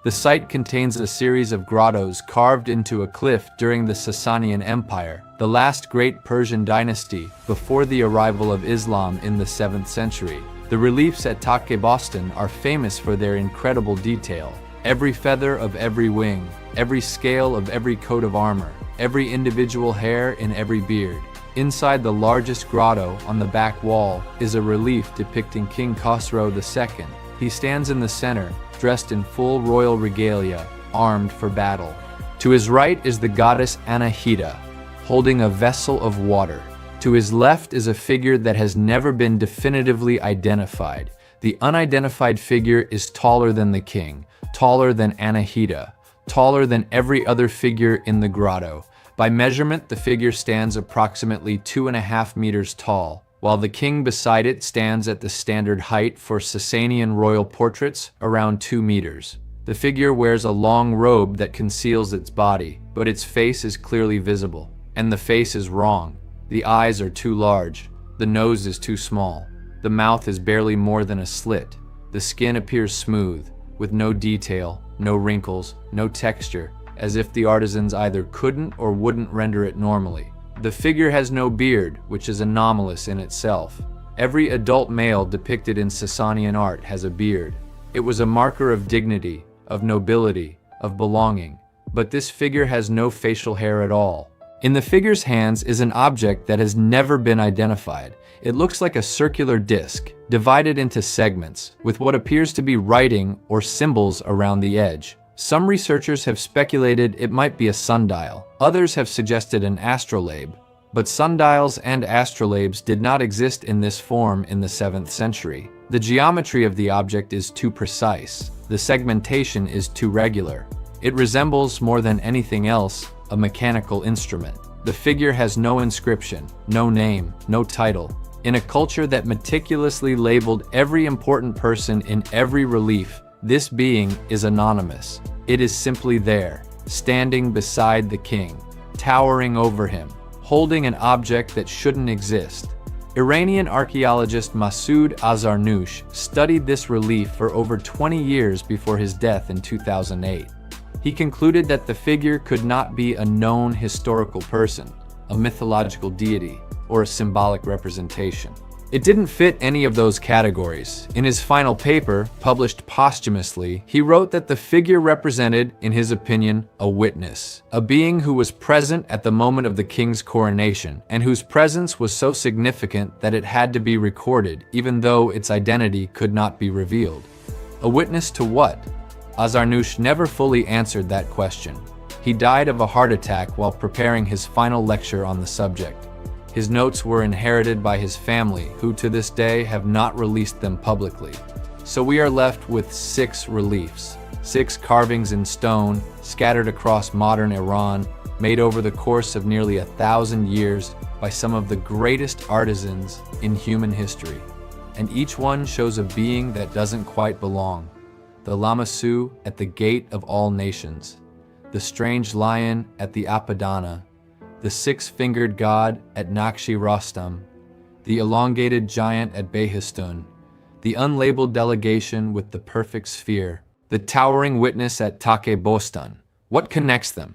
The site contains a series of grottos carved into a cliff during the Sasanian Empire, the last great Persian dynasty before the arrival of Islam in the 7th century. The reliefs at Takhe-Bostan are famous for their incredible detail. Every feather of every wing, every scale of every coat of armor, every individual hair in every beard. Inside the largest grotto on the back wall is a relief depicting King Khosrow II. He stands in the center, dressed in full royal regalia, armed for battle. To his right is the goddess Anahita, holding a vessel of water. To his left is a figure that has never been definitively identified. The unidentified figure is taller than the king, taller than Anahita, taller than every other figure in the grotto. By measurement, the figure stands approximately 2.5 meters tall, while the king beside it stands at the standard height for Sasanian royal portraits, around 2 meters. The figure wears a long robe that conceals its body, but its face is clearly visible. And the face is wrong. The eyes are too large. The nose is too small. The mouth is barely more than a slit. The skin appears smooth, with no detail, no wrinkles, no texture, as if the artisans either couldn't or wouldn't render it normally. The figure has no beard, which is anomalous in itself. Every adult male depicted in Sasanian art has a beard. It was a marker of dignity, of nobility, of belonging. But this figure has no facial hair at all. In the figure's hands is an object that has never been identified. It looks like a circular disc, divided into segments, with what appears to be writing or symbols around the edge. Some researchers have speculated it might be a sundial. Others have suggested an astrolabe. But sundials and astrolabes did not exist in this form in the 7th century. The geometry of the object is too precise. The segmentation is too regular. It resembles, more than anything else, a mechanical instrument. The figure has no inscription, no name, no title. In a culture that meticulously labeled every important person in every relief, this being is anonymous. It is simply there, standing beside the king, towering over him, holding an object that shouldn't exist. Iranian archaeologist Masoud Azarnoush studied this relief for over 20 years before his death in 2008. He concluded that the figure could not be a known historical person, a mythological deity, or a symbolic representation. It didn't fit any of those categories. In his final paper, published posthumously, he wrote that the figure represented, in his opinion, a witness, a being who was present at the moment of the king's coronation, and whose presence was so significant that it had to be recorded, even though its identity could not be revealed. A witness to what? Azarnoush never fully answered that question. He died of a heart attack while preparing his final lecture on the subject. His notes were inherited by his family, who to this day have not released them publicly. So we are left with 6 reliefs, 6 carvings in stone, scattered across modern Iran, made over the course of nearly 1,000 years by some of the greatest artisans in human history. And each one shows a being that doesn't quite belong. The Lamassu at the gate of all nations, the strange lion at the Apadana, the 6-fingered god at Nakshi Rostam, the elongated giant at Behistun, the unlabeled delegation with the perfect sphere, the towering witness at Take Bostan. What connects them?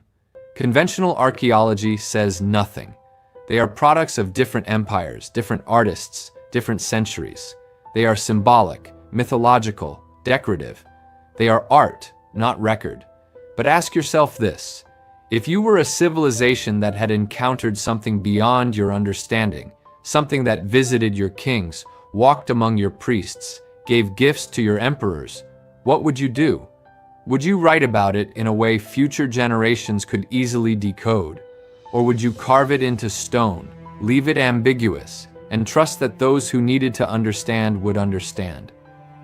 Conventional archaeology says nothing. They are products of different empires, different artists, different centuries. They are symbolic, mythological, decorative. They are art, not record. But ask yourself this. If you were a civilization that had encountered something beyond your understanding, something that visited your kings, walked among your priests, gave gifts to your emperors, what would you do? Would you write about it in a way future generations could easily decode? Or would you carve it into stone, leave it ambiguous, and trust that those who needed to understand would understand?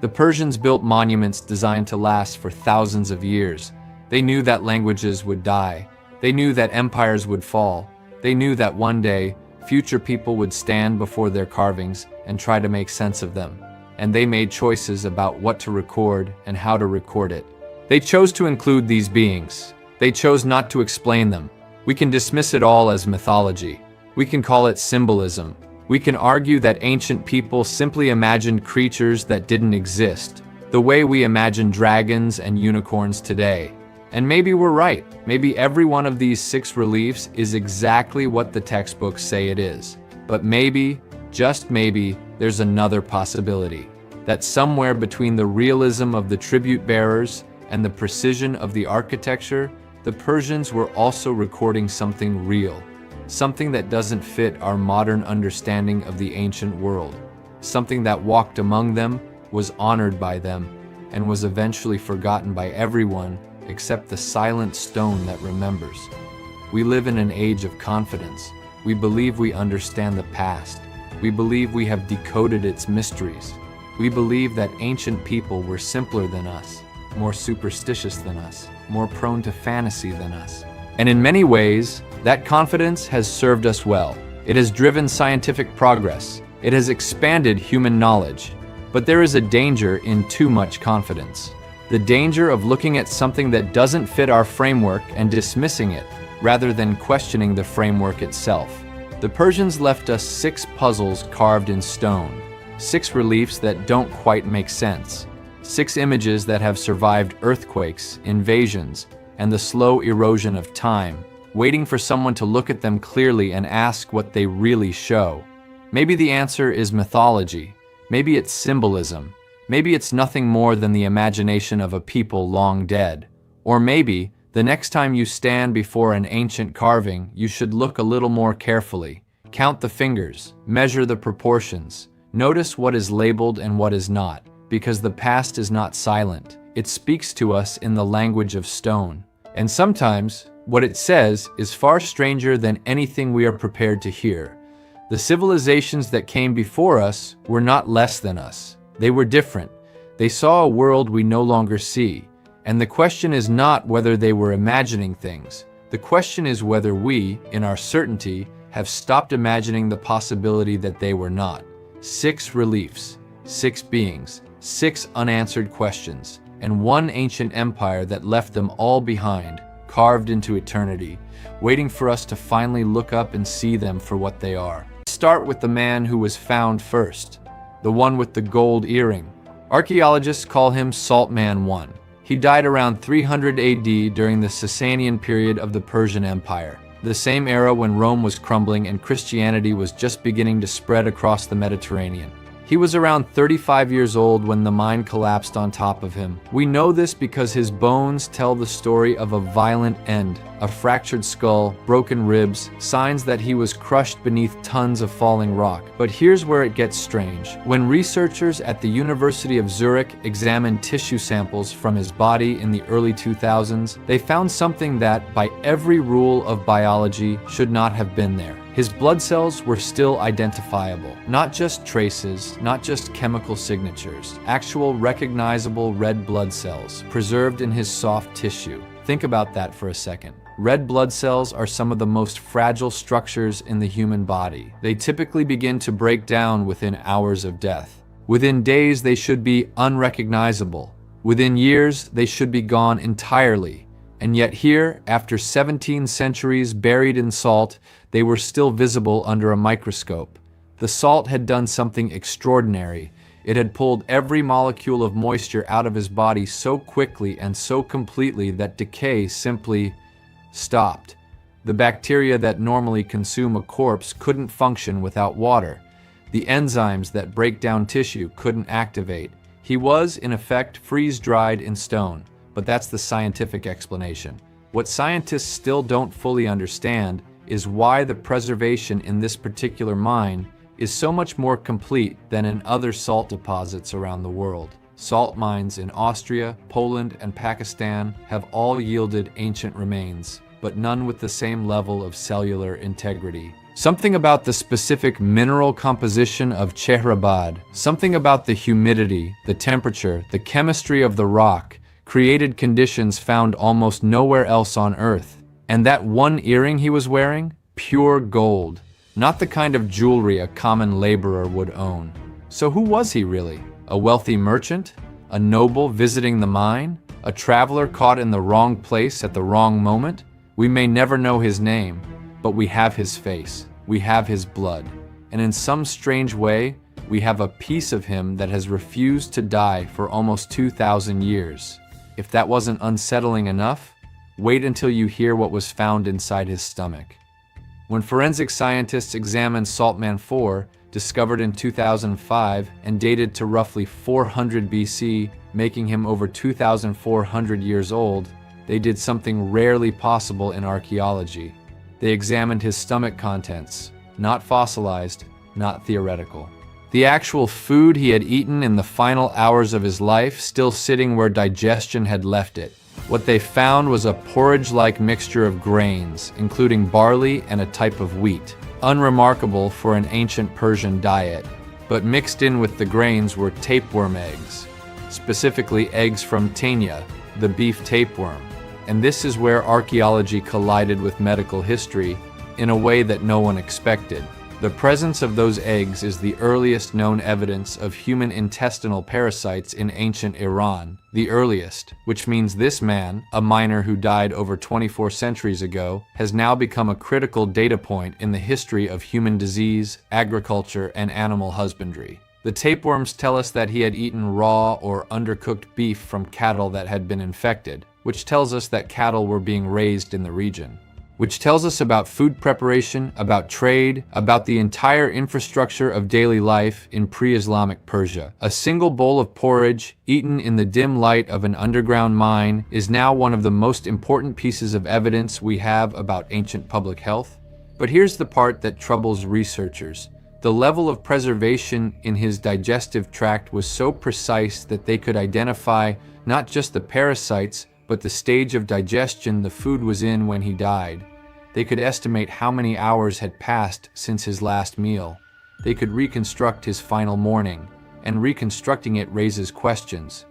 The Persians built monuments designed to last for thousands of years. They knew that languages would die. They knew that empires would fall. They knew that one day, future people would stand before their carvings and try to make sense of them. And they made choices about what to record and how to record it. They chose to include these beings. They chose not to explain them. We can dismiss it all as mythology. We can call it symbolism. We can argue that ancient people simply imagined creatures that didn't exist, the way we imagine dragons and unicorns today. And maybe we're right. Maybe every one of these 6 reliefs is exactly what the textbooks say it is. But maybe, just maybe, there's another possibility. That somewhere between the realism of the tribute bearers and the precision of the architecture, the Persians were also recording something real. Something that doesn't fit our modern understanding of the ancient world. Something that walked among them, was honored by them, and was eventually forgotten by everyone except the silent stone that remembers. We live in an age of confidence. We believe we understand the past. We believe we have decoded its mysteries. We believe that ancient people were simpler than us, more superstitious than us, more prone to fantasy than us. And in many ways, that confidence has served us well. It has driven scientific progress. It has expanded human knowledge. But there is a danger in too much confidence. The danger of looking at something that doesn't fit our framework and dismissing it, rather than questioning the framework itself. The Persians left us 6 puzzles carved in stone, 6 reliefs that don't quite make sense, 6 images that have survived earthquakes, invasions, and the slow erosion of time, waiting for someone to look at them clearly and ask what they really show. Maybe the answer is mythology. Maybe it's symbolism. Maybe it's nothing more than the imagination of a people long dead. Or maybe, the next time you stand before an ancient carving, you should look a little more carefully. Count the fingers, measure the proportions, Notice what is labeled and what is not, because the past is not silent. It speaks to us in the language of stone. And sometimes, what it says is far stranger than anything we are prepared to hear. The civilizations that came before us were not less than us. They were different. They saw a world we no longer see. And the question is not whether they were imagining things. The question is whether we, in our certainty, have stopped imagining the possibility that they were not. 6 reliefs, 6 beings, 6 unanswered questions, and one ancient empire that left them all behind, carved into eternity, waiting for us to finally look up and see them for what they are. Start with the man who was found first, the one with the gold earring. Archaeologists call him Salt Man I. He died around 300 AD during the Sasanian period of the Persian Empire, the same era when Rome was crumbling and Christianity was just beginning to spread across the Mediterranean. He was around 35 years old when the mine collapsed on top of him. We know this because his bones tell the story of a violent end, a fractured skull, broken ribs, signs that he was crushed beneath tons of falling rock. But here's where it gets strange. When researchers at the University of Zurich examined tissue samples from his body in the early 2000s, they found something that, by every rule of biology, should not have been there. His blood cells were still identifiable, not just traces, not just chemical signatures, actual recognizable red blood cells preserved in his soft tissue. Think about that for a second. Red blood cells are some of the most fragile structures in the human body. They typically begin to break down within hours of death. Within days, they should be unrecognizable. Within years, they should be gone entirely. And yet here, after 17 centuries buried in salt, they were still visible under a microscope. The salt had done something extraordinary. It had pulled every molecule of moisture out of his body so quickly and so completely that decay simply stopped. The bacteria that normally consume a corpse couldn't function without water. The enzymes that break down tissue couldn't activate. He was, in effect, freeze-dried in stone. But that's the scientific explanation. What scientists still don't fully understand is why the preservation in this particular mine is so much more complete than in other salt deposits around the world. Salt mines in Austria, Poland, and Pakistan have all yielded ancient remains, but none with the same level of cellular integrity. Something about the specific mineral composition of Chehrabad, something about the humidity, the temperature, the chemistry of the rock, created conditions found almost nowhere else on Earth. And that one earring he was wearing? Pure gold. Not the kind of jewelry a common laborer would own. So who was he really? A wealthy merchant? A noble visiting the mine? A traveler caught in the wrong place at the wrong moment? We may never know his name, but we have his face. We have his blood. And in some strange way, we have a piece of him that has refused to die for almost 2,000 years. If that wasn't unsettling enough, wait until you hear what was found inside his stomach. When forensic scientists examined Salt Man IV, discovered in 2005 and dated to roughly 400 BC, making him over 2,400 years old, they did something rarely possible in archaeology. They examined his stomach contents, not fossilized, not theoretical. The actual food he had eaten in the final hours of his life still sitting where digestion had left it. What they found was a porridge-like mixture of grains, including barley and a type of wheat, unremarkable for an ancient Persian diet. But mixed in with the grains were tapeworm eggs, specifically eggs from Tanya, the beef tapeworm. And this is where archaeology collided with medical history in a way that no one expected. The presence of those eggs is the earliest known evidence of human intestinal parasites in ancient Iran, the earliest, which means this man, a miner who died over 24 centuries ago, has now become a critical data point in the history of human disease, agriculture, and animal husbandry. The tapeworms tell us that he had eaten raw or undercooked beef from cattle that had been infected, which tells us that cattle were being raised in the region. Which tells us about food preparation, about trade, about the entire infrastructure of daily life in pre-Islamic Persia. A single bowl of porridge, eaten in the dim light of an underground mine, is now one of the most important pieces of evidence we have about ancient public health. But here's the part that troubles researchers. The level of preservation in his digestive tract was so precise that they could identify not just the parasites, but the stage of digestion the food was in when he died. They could estimate how many hours had passed since his last meal. They could reconstruct his final morning, and reconstructing it raises questions,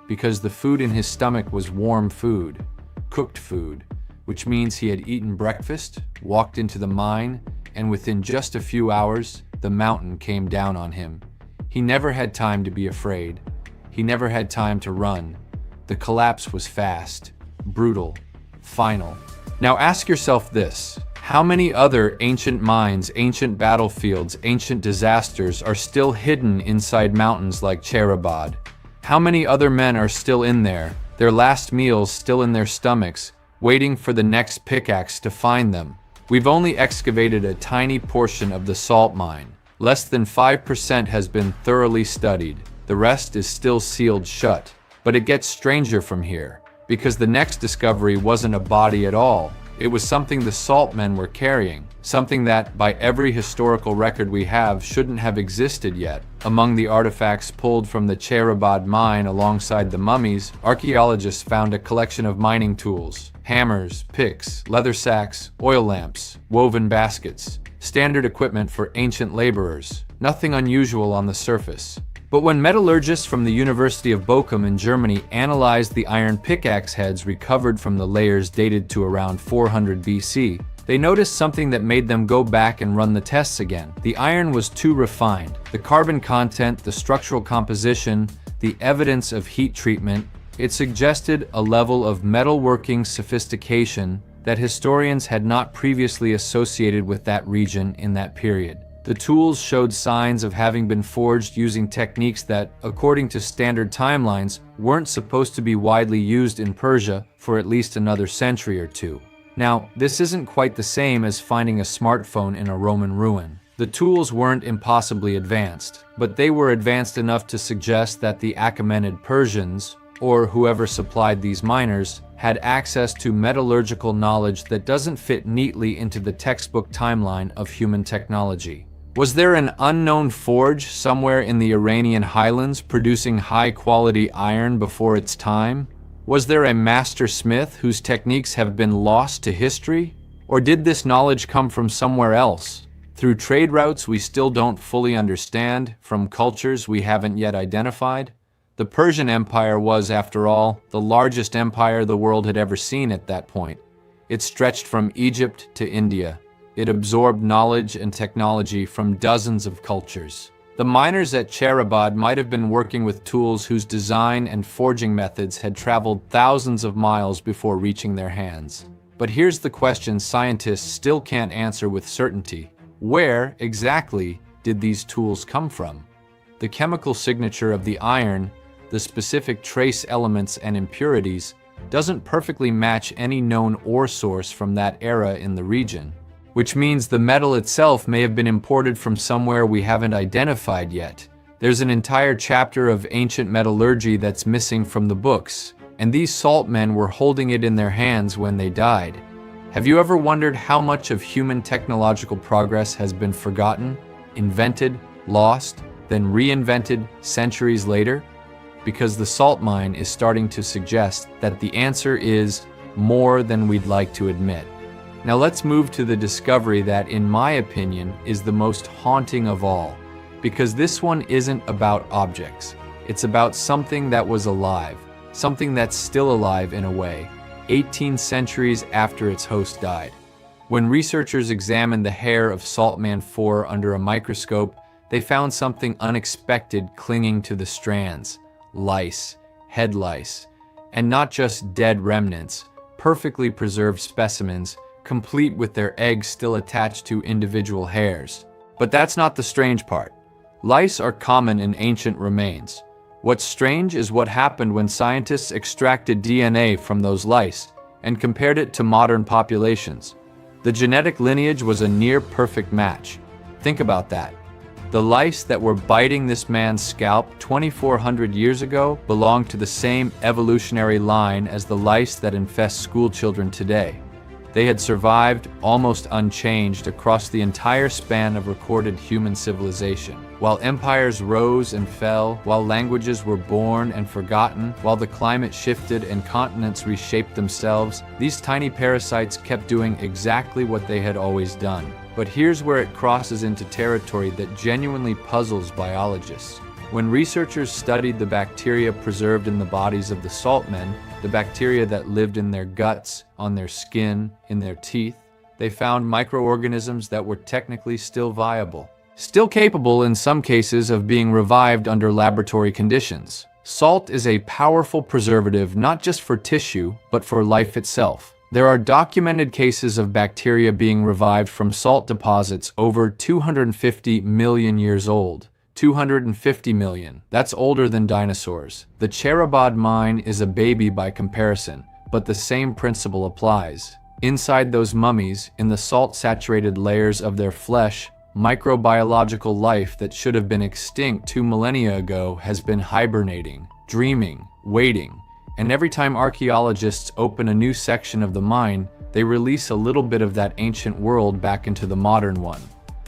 because the food in his stomach was warm food, cooked food, which means he had eaten breakfast, walked into the mine, and within just a few hours, the mountain came down on him. He never had time to be afraid. He never had time to run. The collapse was fast, brutal, final. Now ask yourself this: how many other ancient mines, ancient battlefields, ancient disasters are still hidden inside mountains like Cherabad? How many other men are still in there, their last meals still in their stomachs, waiting for the next pickaxe to find them? We've only excavated a tiny portion of the salt mine. Less than 5% has been thoroughly studied. The rest is still sealed shut. But it gets stranger from here, because the next discovery wasn't a body at all. It was something the salt men were carrying, something that, by every historical record we have, shouldn't have existed yet. Among the artifacts pulled from the Cherabad mine alongside the mummies, archaeologists found a collection of mining tools: hammers, picks, leather sacks, oil lamps, woven baskets, standard equipment for ancient laborers. Nothing unusual on the surface. But when metallurgists from the University of Bochum in Germany analyzed the iron pickaxe heads recovered from the layers dated to around 400 BC, they noticed something that made them go back and run the tests again. The iron was too refined. The carbon content, the structural composition, the evidence of heat treatment, it suggested a level of metalworking sophistication that historians had not previously associated with that region in that period. The tools showed signs of having been forged using techniques that, according to standard timelines, weren't supposed to be widely used in Persia for at least another century or two. Now, this isn't quite the same as finding a smartphone in a Roman ruin. The tools weren't impossibly advanced, but they were advanced enough to suggest that the Achaemenid Persians, or whoever supplied these miners, had access to metallurgical knowledge that doesn't fit neatly into the textbook timeline of human technology. Was there an unknown forge somewhere in the Iranian highlands producing high-quality iron before its time? Was there a master smith whose techniques have been lost to history? Or did this knowledge come from somewhere else, through trade routes we still don't fully understand, from cultures we haven't yet identified? The Persian Empire was, after all, the largest empire the world had ever seen at that point. It stretched from Egypt to India. It absorbed knowledge and technology from dozens of cultures. The miners at Cherabad might have been working with tools whose design and forging methods had traveled thousands of miles before reaching their hands. But here's the question scientists still can't answer with certainty. Where, exactly, did these tools come from? The chemical signature of the iron, the specific trace elements and impurities, doesn't perfectly match any known ore source from that era in the region, which means the metal itself may have been imported from somewhere we haven't identified yet. There's an entire chapter of ancient metallurgy that's missing from the books, and these salt men were holding it in their hands when they died. Have you ever wondered how much of human technological progress has been forgotten, invented, lost, then reinvented centuries later? Because the salt mine is starting to suggest that the answer is more than we'd like to admit. Now let's move to the discovery that, in my opinion, is the most haunting of all, because this one isn't about objects. It's about something that was alive, something that's still alive in a way, 18 centuries after its host died. When researchers examined the hair of Saltman 4 under a microscope, they found something unexpected clinging to the strands: lice, head lice, and not just dead remnants, perfectly preserved specimens, complete with their eggs still attached to individual hairs. But that's not the strange part. Lice are common in ancient remains. What's strange is what happened when scientists extracted DNA from those lice and compared it to modern populations. The genetic lineage was a near-perfect match. Think about that. The lice that were biting this man's scalp 2,400 years ago belonged to the same evolutionary line as the lice that infest schoolchildren today. They had survived almost unchanged across the entire span of recorded human civilization. While empires rose and fell, while languages were born and forgotten, while the climate shifted and continents reshaped themselves, these tiny parasites kept doing exactly what they had always done. But here's where it crosses into territory that genuinely puzzles biologists. When researchers studied the bacteria preserved in the bodies of the salt men, the bacteria that lived in their guts, on their skin, in their teeth, they found microorganisms that were technically still viable. Still capable in some cases of being revived under laboratory conditions. Salt is a powerful preservative not just for tissue, but for life itself. There are documented cases of bacteria being revived from salt deposits over 250 million years old. 250 million. That's older than dinosaurs. The Cherabad mine is a baby by comparison, but the same principle applies. Inside those mummies, in the salt-saturated layers of their flesh, microbiological life that should have been extinct 2 millennia ago has been hibernating, dreaming, waiting. And every time archaeologists open a new section of the mine, they release a little bit of that ancient world back into the modern one.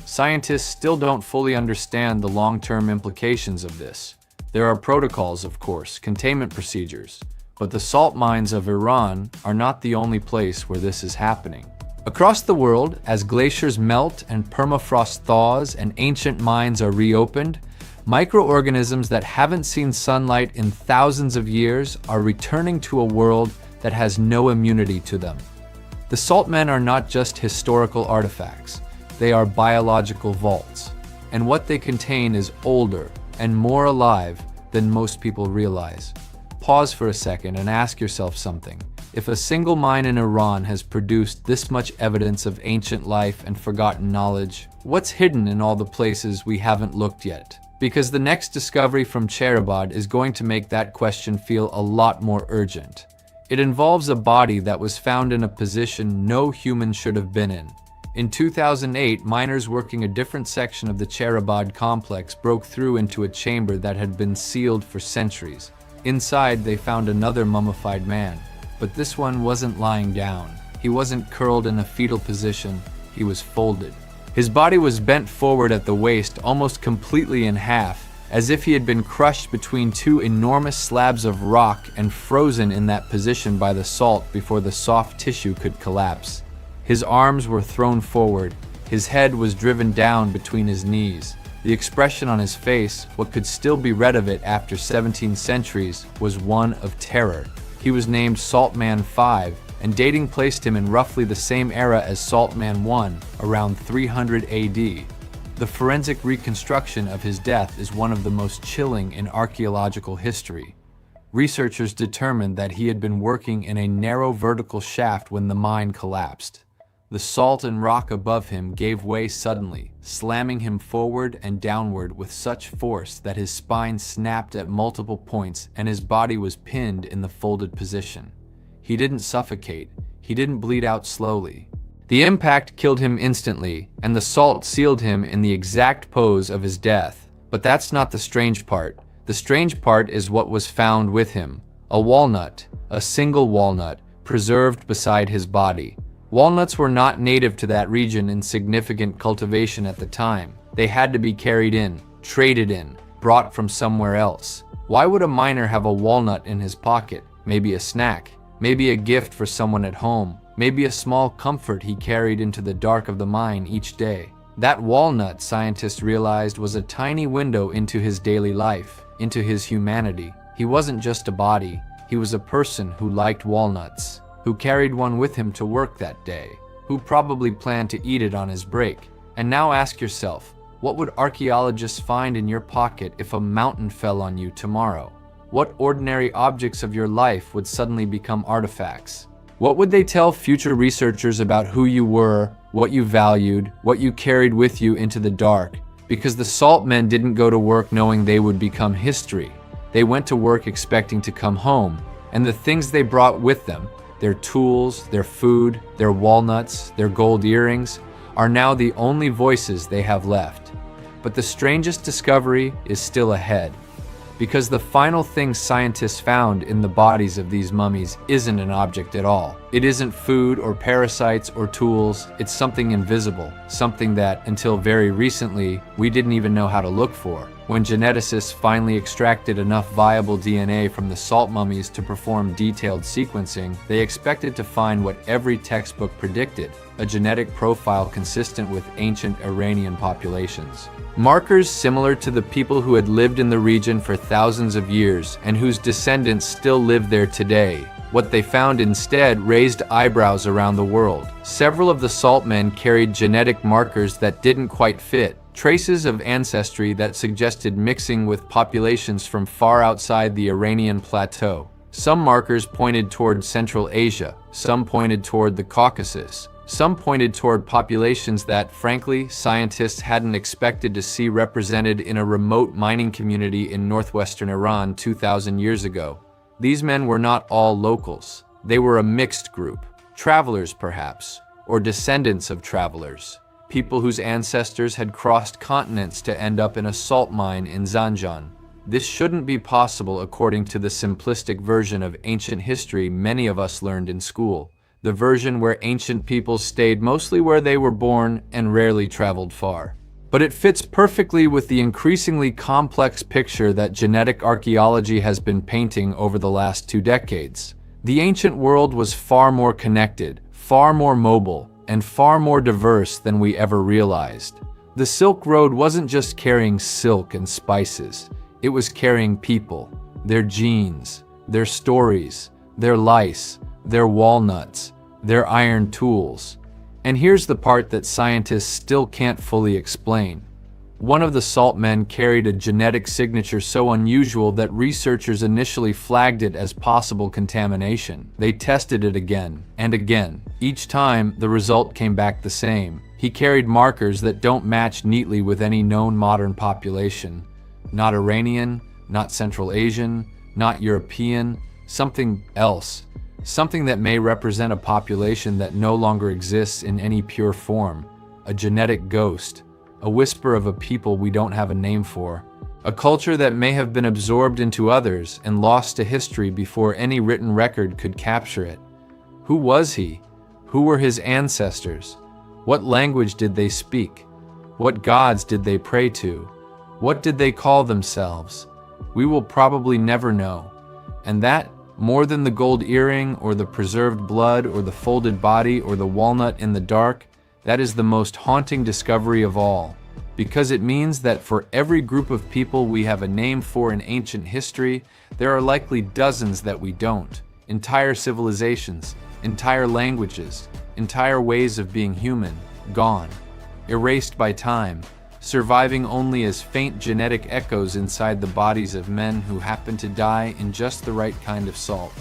Scientists still don't fully understand the long-term implications of this. There are protocols, of course, containment procedures, but the salt mines of Iran are not the only place where this is happening. Across the world, as glaciers melt and permafrost thaws and ancient mines are reopened, microorganisms that haven't seen sunlight in thousands of years are returning to a world that has no immunity to them. The salt men are not just historical artifacts. They are biological vaults, and what they contain is older and more alive than most people realize. Pause for a second and ask yourself something. If a single mine in Iran has produced this much evidence of ancient life and forgotten knowledge, what's hidden in all the places we haven't looked yet? Because the next discovery from Cherabad is going to make that question feel a lot more urgent. It involves a body that was found in a position no human should have been in. In 2008, miners working a different section of the Cherabad complex broke through into a chamber that had been sealed for centuries. Inside, they found another mummified man, but this one wasn't lying down. He wasn't curled in a fetal position, he was folded. His body was bent forward at the waist, almost completely in half, as if he had been crushed between two enormous slabs of rock and frozen in that position by the salt before the soft tissue could collapse. His arms were thrown forward, his head was driven down between his knees. The expression on his face, what could still be read of it after 17 centuries, was one of terror. He was named Salt Man 5, and dating placed him in roughly the same era as Salt Man 1, around 300 AD. The forensic reconstruction of his death is one of the most chilling in archaeological history. Researchers determined that he had been working in a narrow vertical shaft when the mine collapsed. The salt and rock above him gave way suddenly, slamming him forward and downward with such force that his spine snapped at multiple points and his body was pinned in the folded position. He didn't suffocate, he didn't bleed out slowly. The impact killed him instantly, and the salt sealed him in the exact pose of his death. But that's not the strange part. The strange part is what was found with him. A walnut, a single walnut, preserved beside his body. Walnuts were not native to that region in significant cultivation at the time. They had to be carried in, traded in, brought from somewhere else. Why would a miner have a walnut in his pocket? Maybe a snack, maybe a gift for someone at home, maybe a small comfort he carried into the dark of the mine each day. That walnut, scientists realized, was a tiny window into his daily life, into his humanity. He wasn't just a body, he was a person who liked walnuts, who carried one with him to work that day, who probably planned to eat it on his break. And now ask yourself, what would archaeologists find in your pocket if a mountain fell on you tomorrow? What ordinary objects of your life would suddenly become artifacts? What would they tell future researchers about who you were, what you valued, what you carried with you into the dark? Because the salt men didn't go to work knowing they would become history. They went to work expecting to come home, and the things they brought with them, their tools, their food, their walnuts, their gold earrings, are now the only voices they have left. But the strangest discovery is still ahead. because the final thing scientists found in the bodies of these mummies isn't an object at all. It isn't food or parasites or tools, it's something invisible, something that, until very recently, we didn't even know how to look for. When geneticists finally extracted enough viable DNA from the salt mummies to perform detailed sequencing, they expected to find what every textbook predicted: a genetic profile consistent with ancient Iranian populations. Markers similar to the people who had lived in the region for thousands of years and whose descendants still live there today. What they found instead raised eyebrows around the world. Several of the salt men carried genetic markers that didn't quite fit, traces of ancestry that suggested mixing with populations from far outside the Iranian plateau. Some markers pointed toward Central Asia, some pointed toward the Caucasus, some pointed toward populations that, frankly, scientists hadn't expected to see represented in a remote mining community in northwestern Iran 2,000 years ago. These men were not all locals. They were a mixed group, travelers perhaps, or descendants of travelers, people whose ancestors had crossed continents to end up in a salt mine in Zanjan. This shouldn't be possible according to the simplistic version of ancient history many of us learned in school. The version where ancient peoples stayed mostly where they were born and rarely traveled far. But it fits perfectly with the increasingly complex picture that genetic archaeology has been painting over the last 2 decades. The ancient world was far more connected, far more mobile, and far more diverse than we ever realized. The Silk Road wasn't just carrying silk and spices, it was carrying people, their genes, their stories, their lice, their walnuts, their iron tools. And here's the part that scientists still can't fully explain. One of the salt men carried a genetic signature so unusual that researchers initially flagged it as possible contamination. They tested it again and again. Each time, the result came back the same. He carried markers that don't match neatly with any known modern population. Not Iranian, not Central Asian, not European, something else. Something that may represent a population that no longer exists in any pure form. A genetic ghost. A whisper of a people we don't have a name for. A culture that may have been absorbed into others and lost to history before any written record could capture it. Who was he? Who were his ancestors? What language did they speak? What gods did they pray to? What did they call themselves? We will probably never know. And that, more than the gold earring or the preserved blood or the folded body or the walnut in the dark, that is the most haunting discovery of all, because it means that for every group of people we have a name for in ancient history, there are likely dozens that we don't. Entire civilizations, entire languages, entire ways of being human, gone, erased by time, surviving only as faint genetic echoes inside the bodies of men who happen to die in just the right kind of salt.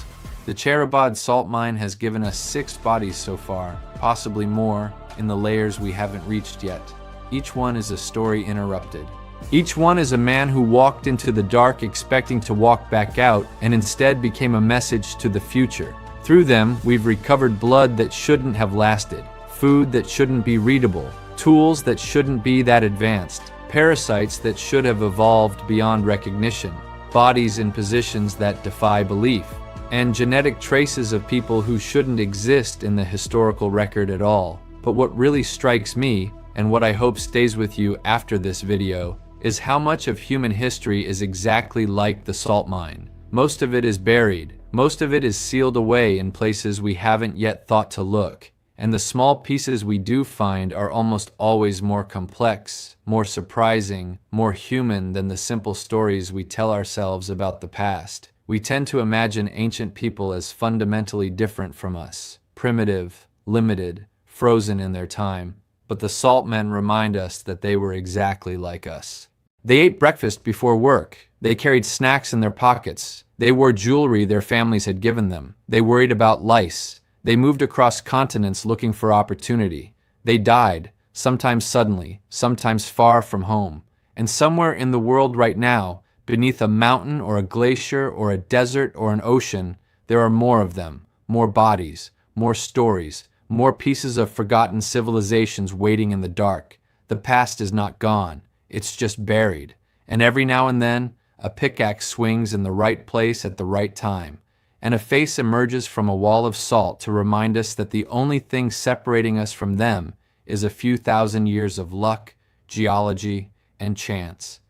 The Cherabad salt mine has given us 6 bodies so far, possibly more, in the layers we haven't reached yet. Each one is a story interrupted. Each one is a man who walked into the dark expecting to walk back out and instead became a message to the future. Through them, we've recovered blood that shouldn't have lasted, food that shouldn't be readable, tools that shouldn't be that advanced, parasites that should have evolved beyond recognition, bodies in positions that defy belief, and genetic traces of people who shouldn't exist in the historical record at all. But what really strikes me, and what I hope stays with you after this video, is how much of human history is exactly like the salt mine. Most of it is buried, most of it is sealed away in places we haven't yet thought to look. And the small pieces we do find are almost always more complex, more surprising, more human than the simple stories we tell ourselves about the past. We tend to imagine ancient people as fundamentally different from us, primitive, limited, frozen in their time. But the salt men remind us that they were exactly like us. They ate breakfast before work. They carried snacks in their pockets. They wore jewelry their families had given them. They worried about lice. They moved across continents looking for opportunity. They died, sometimes suddenly, sometimes far from home. And somewhere in the world right now, beneath a mountain or a glacier or a desert or an ocean, there are more of them, more bodies, more stories, more pieces of forgotten civilizations waiting in the dark. The past is not gone, it's just buried. And every now and then, a pickaxe swings in the right place at the right time, and a face emerges from a wall of salt to remind us that the only thing separating us from them is a few thousand years of luck, geology, and chance.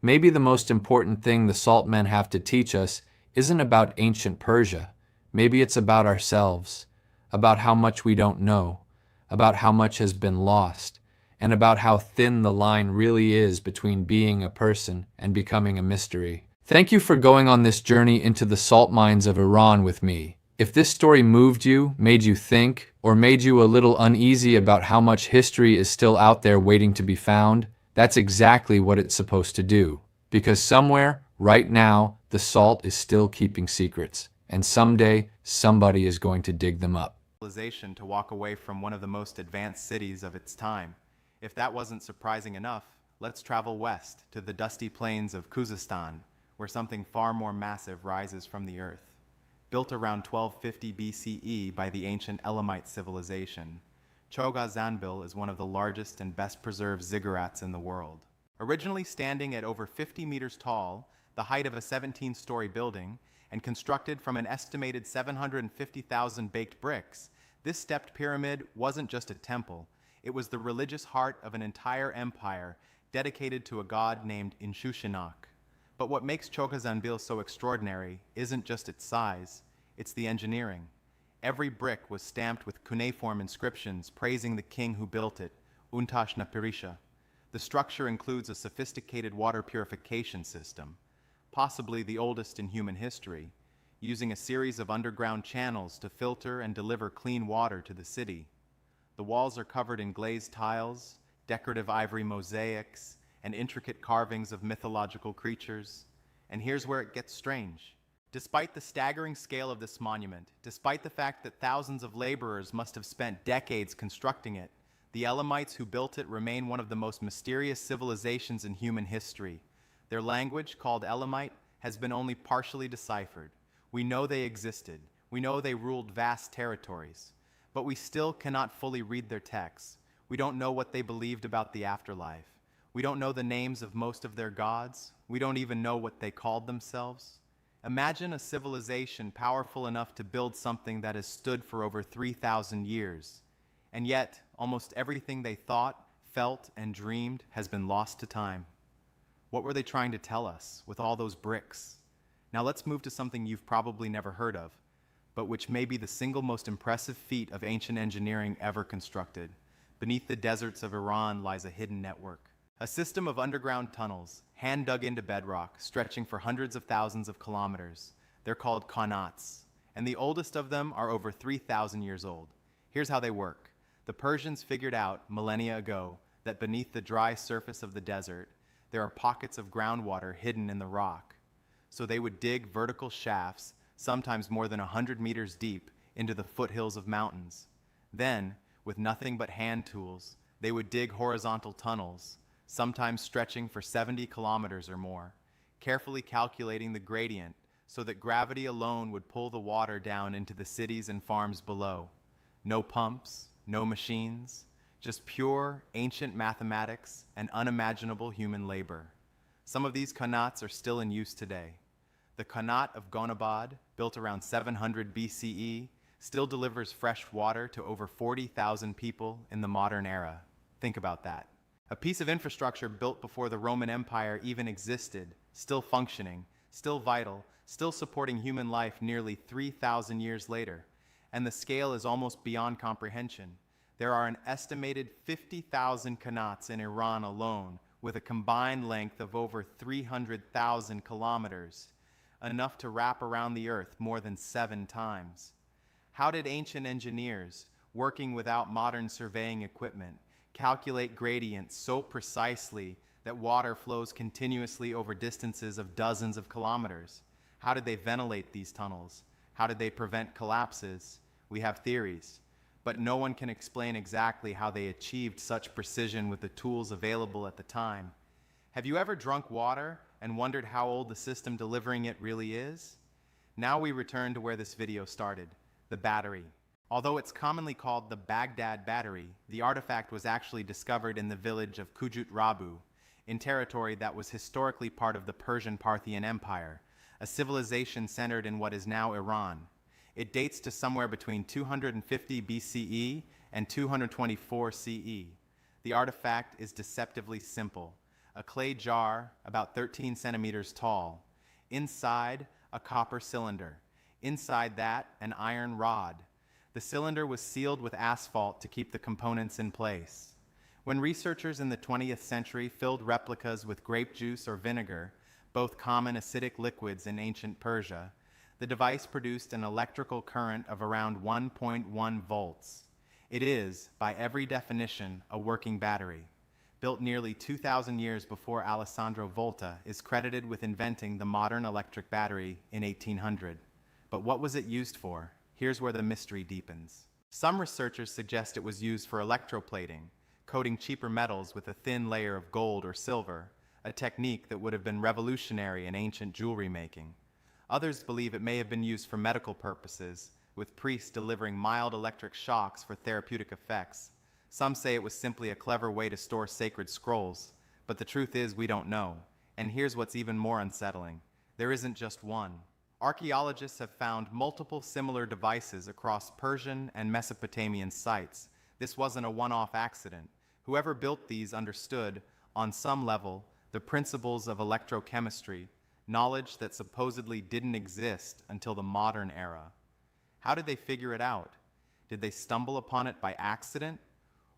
Maybe the most important thing the salt men have to teach us isn't about ancient Persia. Maybe it's about ourselves, about how much we don't know, about how much has been lost, and about how thin the line really is between being a person and becoming a mystery. Thank you for going on this journey into the salt mines of Iran with me. If this story moved you, made you think, or made you a little uneasy about how much history is still out there waiting to be found, that's exactly what it's supposed to do. Because somewhere, right now, the salt is still keeping secrets, and someday, somebody is going to dig them up. To walk away from one of the most advanced cities of its time. If that wasn't surprising enough, let's travel west to the dusty plains of Sistan, where something far more massive rises from the earth. Built around 1250 BCE by the ancient Elamite civilization, Chogha is one of the largest and best preserved ziggurats in the world. Originally standing at over 50 meters tall, the height of a 17-story building, and constructed from an estimated 750,000 baked bricks, this stepped pyramid wasn't just a temple, it was the religious heart of an entire empire dedicated to a god named Inshushinak. But what makes Chogha so extraordinary isn't just its size, it's the engineering. Every brick was stamped with cuneiform inscriptions praising the king who built it, Untashnapirisha. The structure includes a sophisticated water purification system, possibly the oldest in human history, using a series of underground channels to filter and deliver clean water to the city. The walls are covered in glazed tiles, decorative ivory mosaics, and intricate carvings of mythological creatures. And here's where it gets strange. Despite the staggering scale of this monument, despite the fact that thousands of laborers must have spent decades constructing it, the Elamites who built it remain one of the most mysterious civilizations in human history. Their language, called Elamite, has been only partially deciphered. We know they existed. We know they ruled vast territories. But we still cannot fully read their texts. We don't know what they believed about the afterlife. We don't know the names of most of their gods. We don't even know what they called themselves. Imagine a civilization powerful enough to build something that has stood for over 3,000 years. And yet, almost everything they thought, felt, and dreamed has been lost to time. What were they trying to tell us with all those bricks? Now let's move to something you've probably never heard of, but which may be the single most impressive feat of ancient engineering ever constructed. Beneath the deserts of Iran lies a hidden network. A system of underground tunnels, hand-dug into bedrock, stretching for hundreds of thousands of kilometers. They're called qanats, and the oldest of them are over 3,000 years old. Here's how they work. The Persians figured out, millennia ago, that beneath the dry surface of the desert, there are pockets of groundwater hidden in the rock. So they would dig vertical shafts, sometimes more than 100 meters deep, into the foothills of mountains. Then, with nothing but hand tools, they would dig horizontal tunnels, sometimes stretching for 70 kilometers or more, carefully calculating the gradient so that gravity alone would pull the water down into the cities and farms below. No pumps, no machines, just pure, ancient mathematics and unimaginable human labor. Some of these qanats are still in use today. The qanat of Gonabad, built around 700 BCE, still delivers fresh water to over 40,000 people in the modern era. Think about that. A piece of infrastructure built before the Roman Empire even existed, still functioning, still vital, still supporting human life nearly 3,000 years later. And the scale is almost beyond comprehension. There are an estimated 50,000 qanats in Iran alone, with a combined length of over 300,000 kilometers, enough to wrap around the Earth more than 7 times. How did ancient engineers, working without modern surveying equipment, calculate gradients so precisely that water flows continuously over distances of dozens of kilometers? How did they ventilate these tunnels? How did they prevent collapses? We have theories, but no one can explain exactly how they achieved such precision with the tools available at the time. Have you ever drunk water and wondered how old the system delivering it really is? Now we return to where this video started, the battery. Although it's commonly called the Baghdad Battery, the artifact was actually discovered in the village of Kujut Rabu. in territory that was historically part of the Persian Parthian Empire, a civilization centered in what is now Iran. It dates to somewhere between 250 BCE and 224 CE. The artifact is deceptively simple: a clay jar about 13 centimeters tall. Inside, a copper cylinder. Inside that, an iron rod. The cylinder was sealed with asphalt to keep the components in place. When researchers in the 20th century filled replicas with grape juice or vinegar, both common acidic liquids in ancient Persia, the device produced an electrical current of around 1.1 volts. It is, by every definition, a working battery. Built nearly 2,000 years before Alessandro Volta is credited with inventing the modern electric battery in 1800. But what was it used for? Here's where the mystery deepens. Some researchers suggest it was used for electroplating, coating cheaper metals with a thin layer of gold or silver, a technique that would have been revolutionary in ancient jewelry making. Others believe it may have been used for medical purposes, with priests delivering mild electric shocks for therapeutic effects. Some say it was simply a clever way to store sacred scrolls, but the truth is we don't know. And here's what's even more unsettling: there isn't just one. Archaeologists have found multiple similar devices across Persian and Mesopotamian sites. This wasn't a one-off accident. Whoever built these understood, on some level, the principles of electrochemistry, knowledge that supposedly didn't exist until the modern era. How did they figure it out? Did they stumble upon it by accident?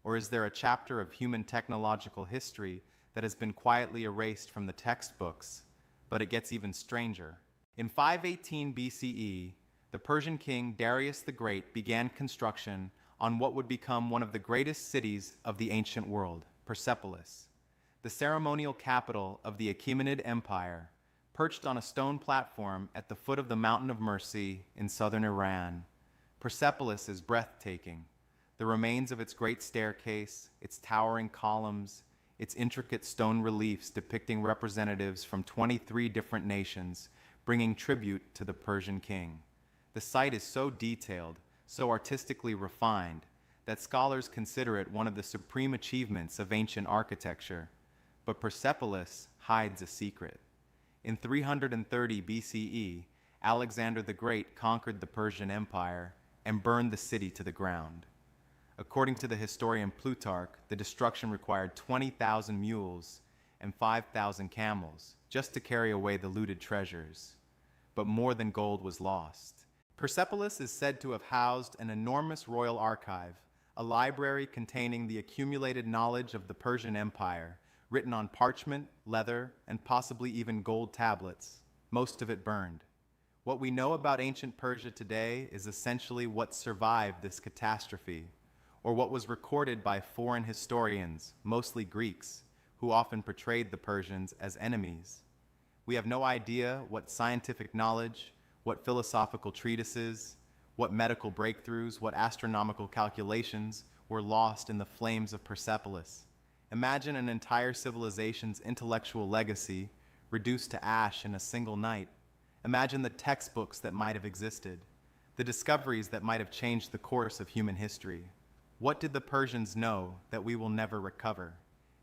Or is there a chapter of human technological history that has been quietly erased from the textbooks? But it gets even stranger. In 518 BCE, the Persian king Darius the Great began construction on what would become one of the greatest cities of the ancient world, Persepolis, the ceremonial capital of the Achaemenid Empire, perched on a stone platform at the foot of the Mountain of Mercy in southern Iran. Persepolis is breathtaking. The remains of its great staircase, its towering columns, its intricate stone reliefs depicting representatives from 23 different nations, bringing tribute to the Persian king. The site is so detailed, so artistically refined, that scholars consider it one of the supreme achievements of ancient architecture. But Persepolis hides a secret. In 330 BCE, Alexander the Great conquered the Persian Empire and burned the city to the ground. According to the historian Plutarch, the destruction required 20,000 mules and 5,000 camels just to carry away the looted treasures. But more than gold was lost. Persepolis is said to have housed an enormous royal archive, a library containing the accumulated knowledge of the Persian Empire, written on parchment, leather, and possibly even gold tablets, most of it burned. What we know about ancient Persia today is essentially what survived this catastrophe, or what was recorded by foreign historians, mostly Greeks, who often portrayed the Persians as enemies. We have no idea what scientific knowledge, what philosophical treatises, what medical breakthroughs, what astronomical calculations were lost in the flames of Persepolis. Imagine an entire civilization's intellectual legacy reduced to ash in a single night. Imagine the textbooks that might have existed, the discoveries that might have changed the course of human history. What did the Persians know that we will never recover?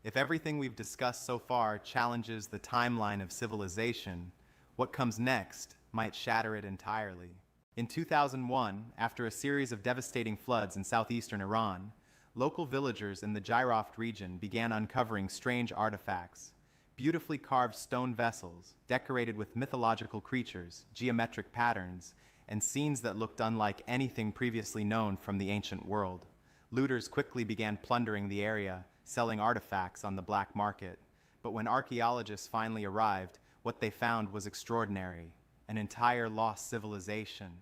If everything we've discussed so far challenges the timeline of civilization, what comes next might shatter it entirely. In 2001, after a series of devastating floods in southeastern Iran, local villagers in the Jiroft region began uncovering strange artifacts, beautifully carved stone vessels decorated with mythological creatures, geometric patterns, and scenes that looked unlike anything previously known from the ancient world. Looters quickly began plundering the area, selling artifacts on the black market. But when archaeologists finally arrived, what they found was extraordinary: an entire lost civilization.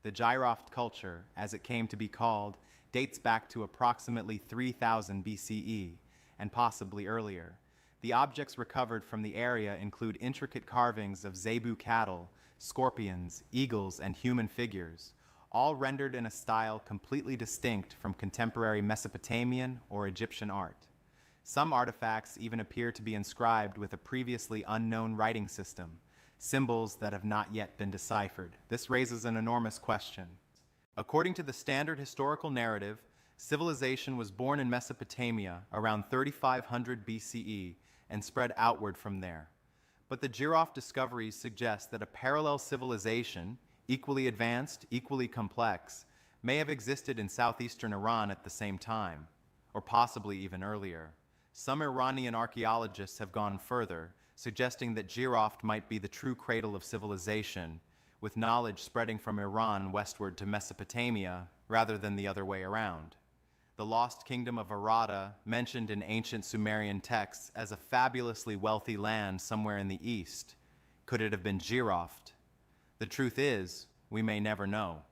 The Jiroft culture, as it came to be called, dates back to approximately 3000 BCE, and possibly earlier. The objects recovered from the area include intricate carvings of zebu cattle, scorpions, eagles, and human figures, all rendered in a style completely distinct from contemporary Mesopotamian or Egyptian art. Some artifacts even appear to be inscribed with a previously unknown writing system, symbols that have not yet been deciphered. This raises an enormous question. According to the standard historical narrative, civilization was born in Mesopotamia around 3500 BCE and spread outward from there. But the Giraffe discoveries suggest that a parallel civilization, equally advanced, equally complex, may have existed in southeastern Iran at the same time, or possibly even earlier. Some Iranian archaeologists have gone further, suggesting that Giraffe might be the true cradle of civilization, with knowledge spreading from Iran westward to Mesopotamia rather than the other way around. The lost kingdom of Arata, mentioned in ancient Sumerian texts as a fabulously wealthy land somewhere in the east, could it have been Giraffe? The truth is, we may never know.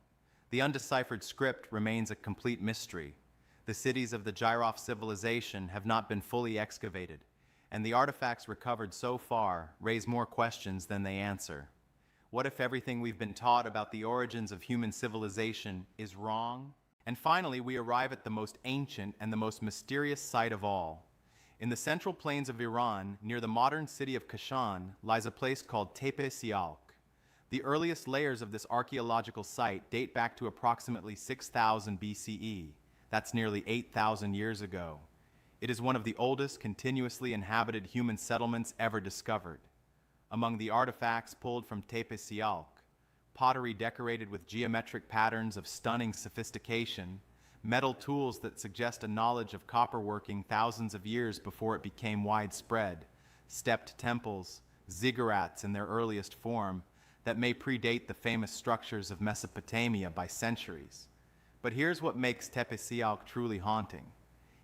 The undeciphered script remains a complete mystery. The cities of the Giraffe civilization have not been fully excavated, and the artifacts recovered so far raise more questions than they answer. What if everything we've been taught about the origins of human civilization is wrong? And finally, we arrive at the most ancient and the most mysterious site of all. In the central plains of Iran, near the modern city of Kashan, lies a place called Tepe Sialk. The earliest layers of this archaeological site date back to approximately 6000 BCE. That's nearly 8,000 years ago. It is one of the oldest continuously inhabited human settlements ever discovered. Among the artifacts pulled from Tepe Sialk, pottery decorated with geometric patterns of stunning sophistication, metal tools that suggest a knowledge of copperworking thousands of years before it became widespread, stepped temples, ziggurats in their earliest form that may predate the famous structures of Mesopotamia by centuries. But here's what makes Tepe Sialk truly haunting.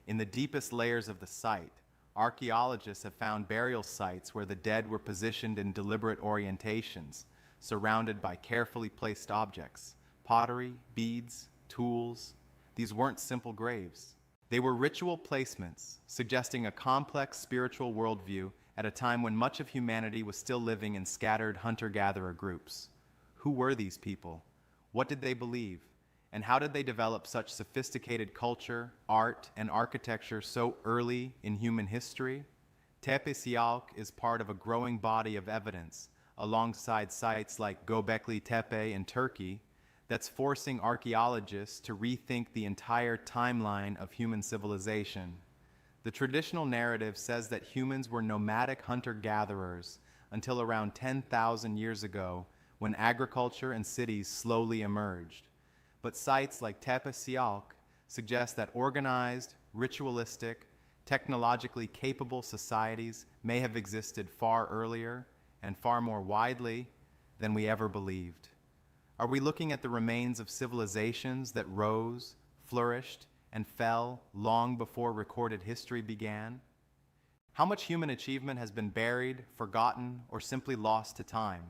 In the deepest layers of the site, archaeologists have found burial sites where the dead were positioned in deliberate orientations, surrounded by carefully placed objects, pottery, beads, tools. These weren't simple graves. They were ritual placements, suggesting a complex spiritual worldview at a time when much of humanity was still living in scattered hunter-gatherer groups. Who were these people? What did they believe? And how did they develop such sophisticated culture, art, and architecture so early in human history? Tepe Sialk is part of a growing body of evidence, alongside sites like Göbekli Tepe in Turkey, that's forcing archaeologists to rethink the entire timeline of human civilization. The traditional narrative says that humans were nomadic hunter-gatherers until around 10,000 years ago, when agriculture and cities slowly emerged. But sites like Tepe Sialk suggest that organized, ritualistic, technologically capable societies may have existed far earlier and far more widely than we ever believed. Are we looking at the remains of civilizations that rose, flourished, and fell long before recorded history began? How much human achievement has been buried, forgotten, or simply lost to time?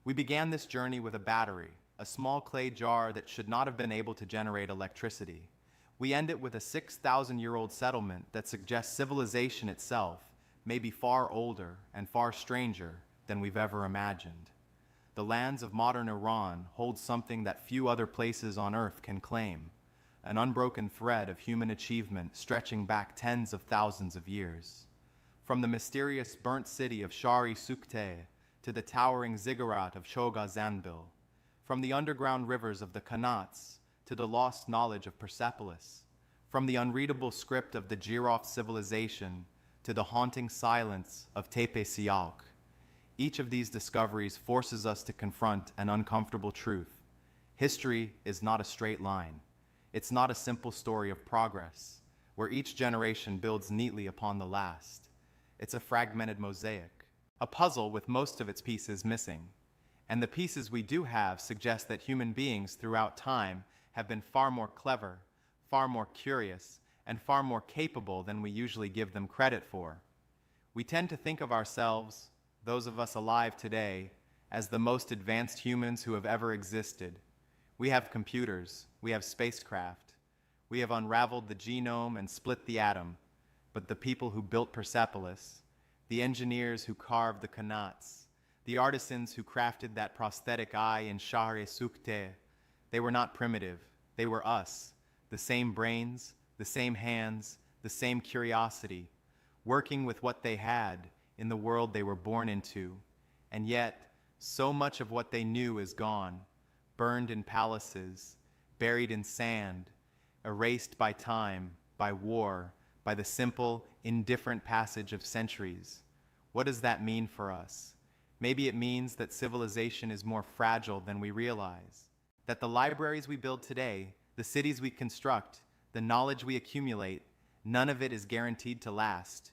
We began this journey with a battery, a small clay jar that should not have been able to generate electricity. We end it with a 6,000-year-old settlement that suggests civilization itself may be far older and far stranger than we've ever imagined. The lands of modern Iran hold something that few other places on Earth can claim, an unbroken thread of human achievement stretching back tens of thousands of years. From the mysterious burnt city of Shari Sukte to the towering ziggurat of Shoga Zanbil, from the underground rivers of the Kanats to the lost knowledge of Persepolis, from the unreadable script of the Giraffe civilization to the haunting silence of Tepe Sialk, each of these discoveries forces us to confront an uncomfortable truth. History is not a straight line. It's not a simple story of progress, where each generation builds neatly upon the last. It's a fragmented mosaic, a puzzle with most of its pieces missing. And the pieces we do have suggest that human beings throughout time have been far more clever, far more curious, and far more capable than we usually give them credit for. We tend to think of ourselves, those of us alive today, as the most advanced humans who have ever existed. We have computers, we have spacecraft, we have unraveled the genome and split the atom, but the people who built Persepolis, the engineers who carved the Kanats, the artisans who crafted that prosthetic eye in Shahre Sukte, they were not primitive, they were us, the same brains, the same hands, the same curiosity, working with what they had in the world they were born into, and yet so much of what they knew is gone, burned in palaces, buried in sand, erased by time, by war, by the simple, indifferent passage of centuries. What does that mean for us? Maybe it means that civilization is more fragile than we realize. That the libraries we build today, the cities we construct, the knowledge we accumulate, none of it is guaranteed to last.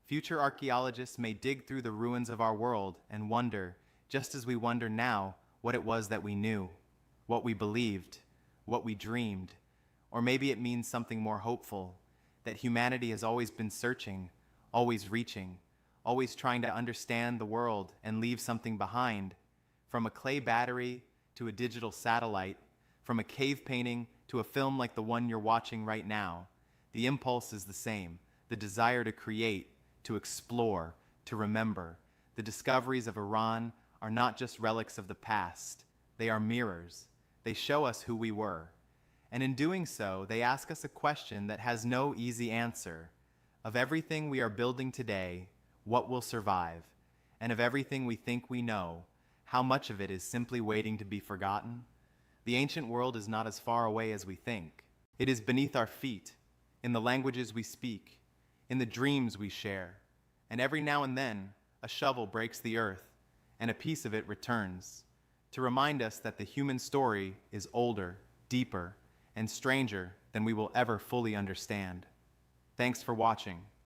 Future archaeologists may dig through the ruins of our world and wonder, just as we wonder now, what it was that we knew, what we believed, what we dreamed. Or maybe it means something more hopeful, that humanity has always been searching, always reaching, always trying to understand the world and leave something behind. From a clay battery to a digital satellite, from a cave painting to a film like the one you're watching right now, the impulse is the same, the desire to create, to explore, to remember. The discoveries of Iran are not just relics of the past, they are mirrors. They show us who we were. And in doing so, they ask us a question that has no easy answer. Of everything we are building today, what will survive? And of everything we think we know, how much of it is simply waiting to be forgotten? The ancient world is not as far away as we think. It is beneath our feet, in the languages we speak, in the dreams we share. And every now and then, a shovel breaks the earth, and a piece of it returns, to remind us that the human story is older, deeper, and stranger than we will ever fully understand. Thanks for watching.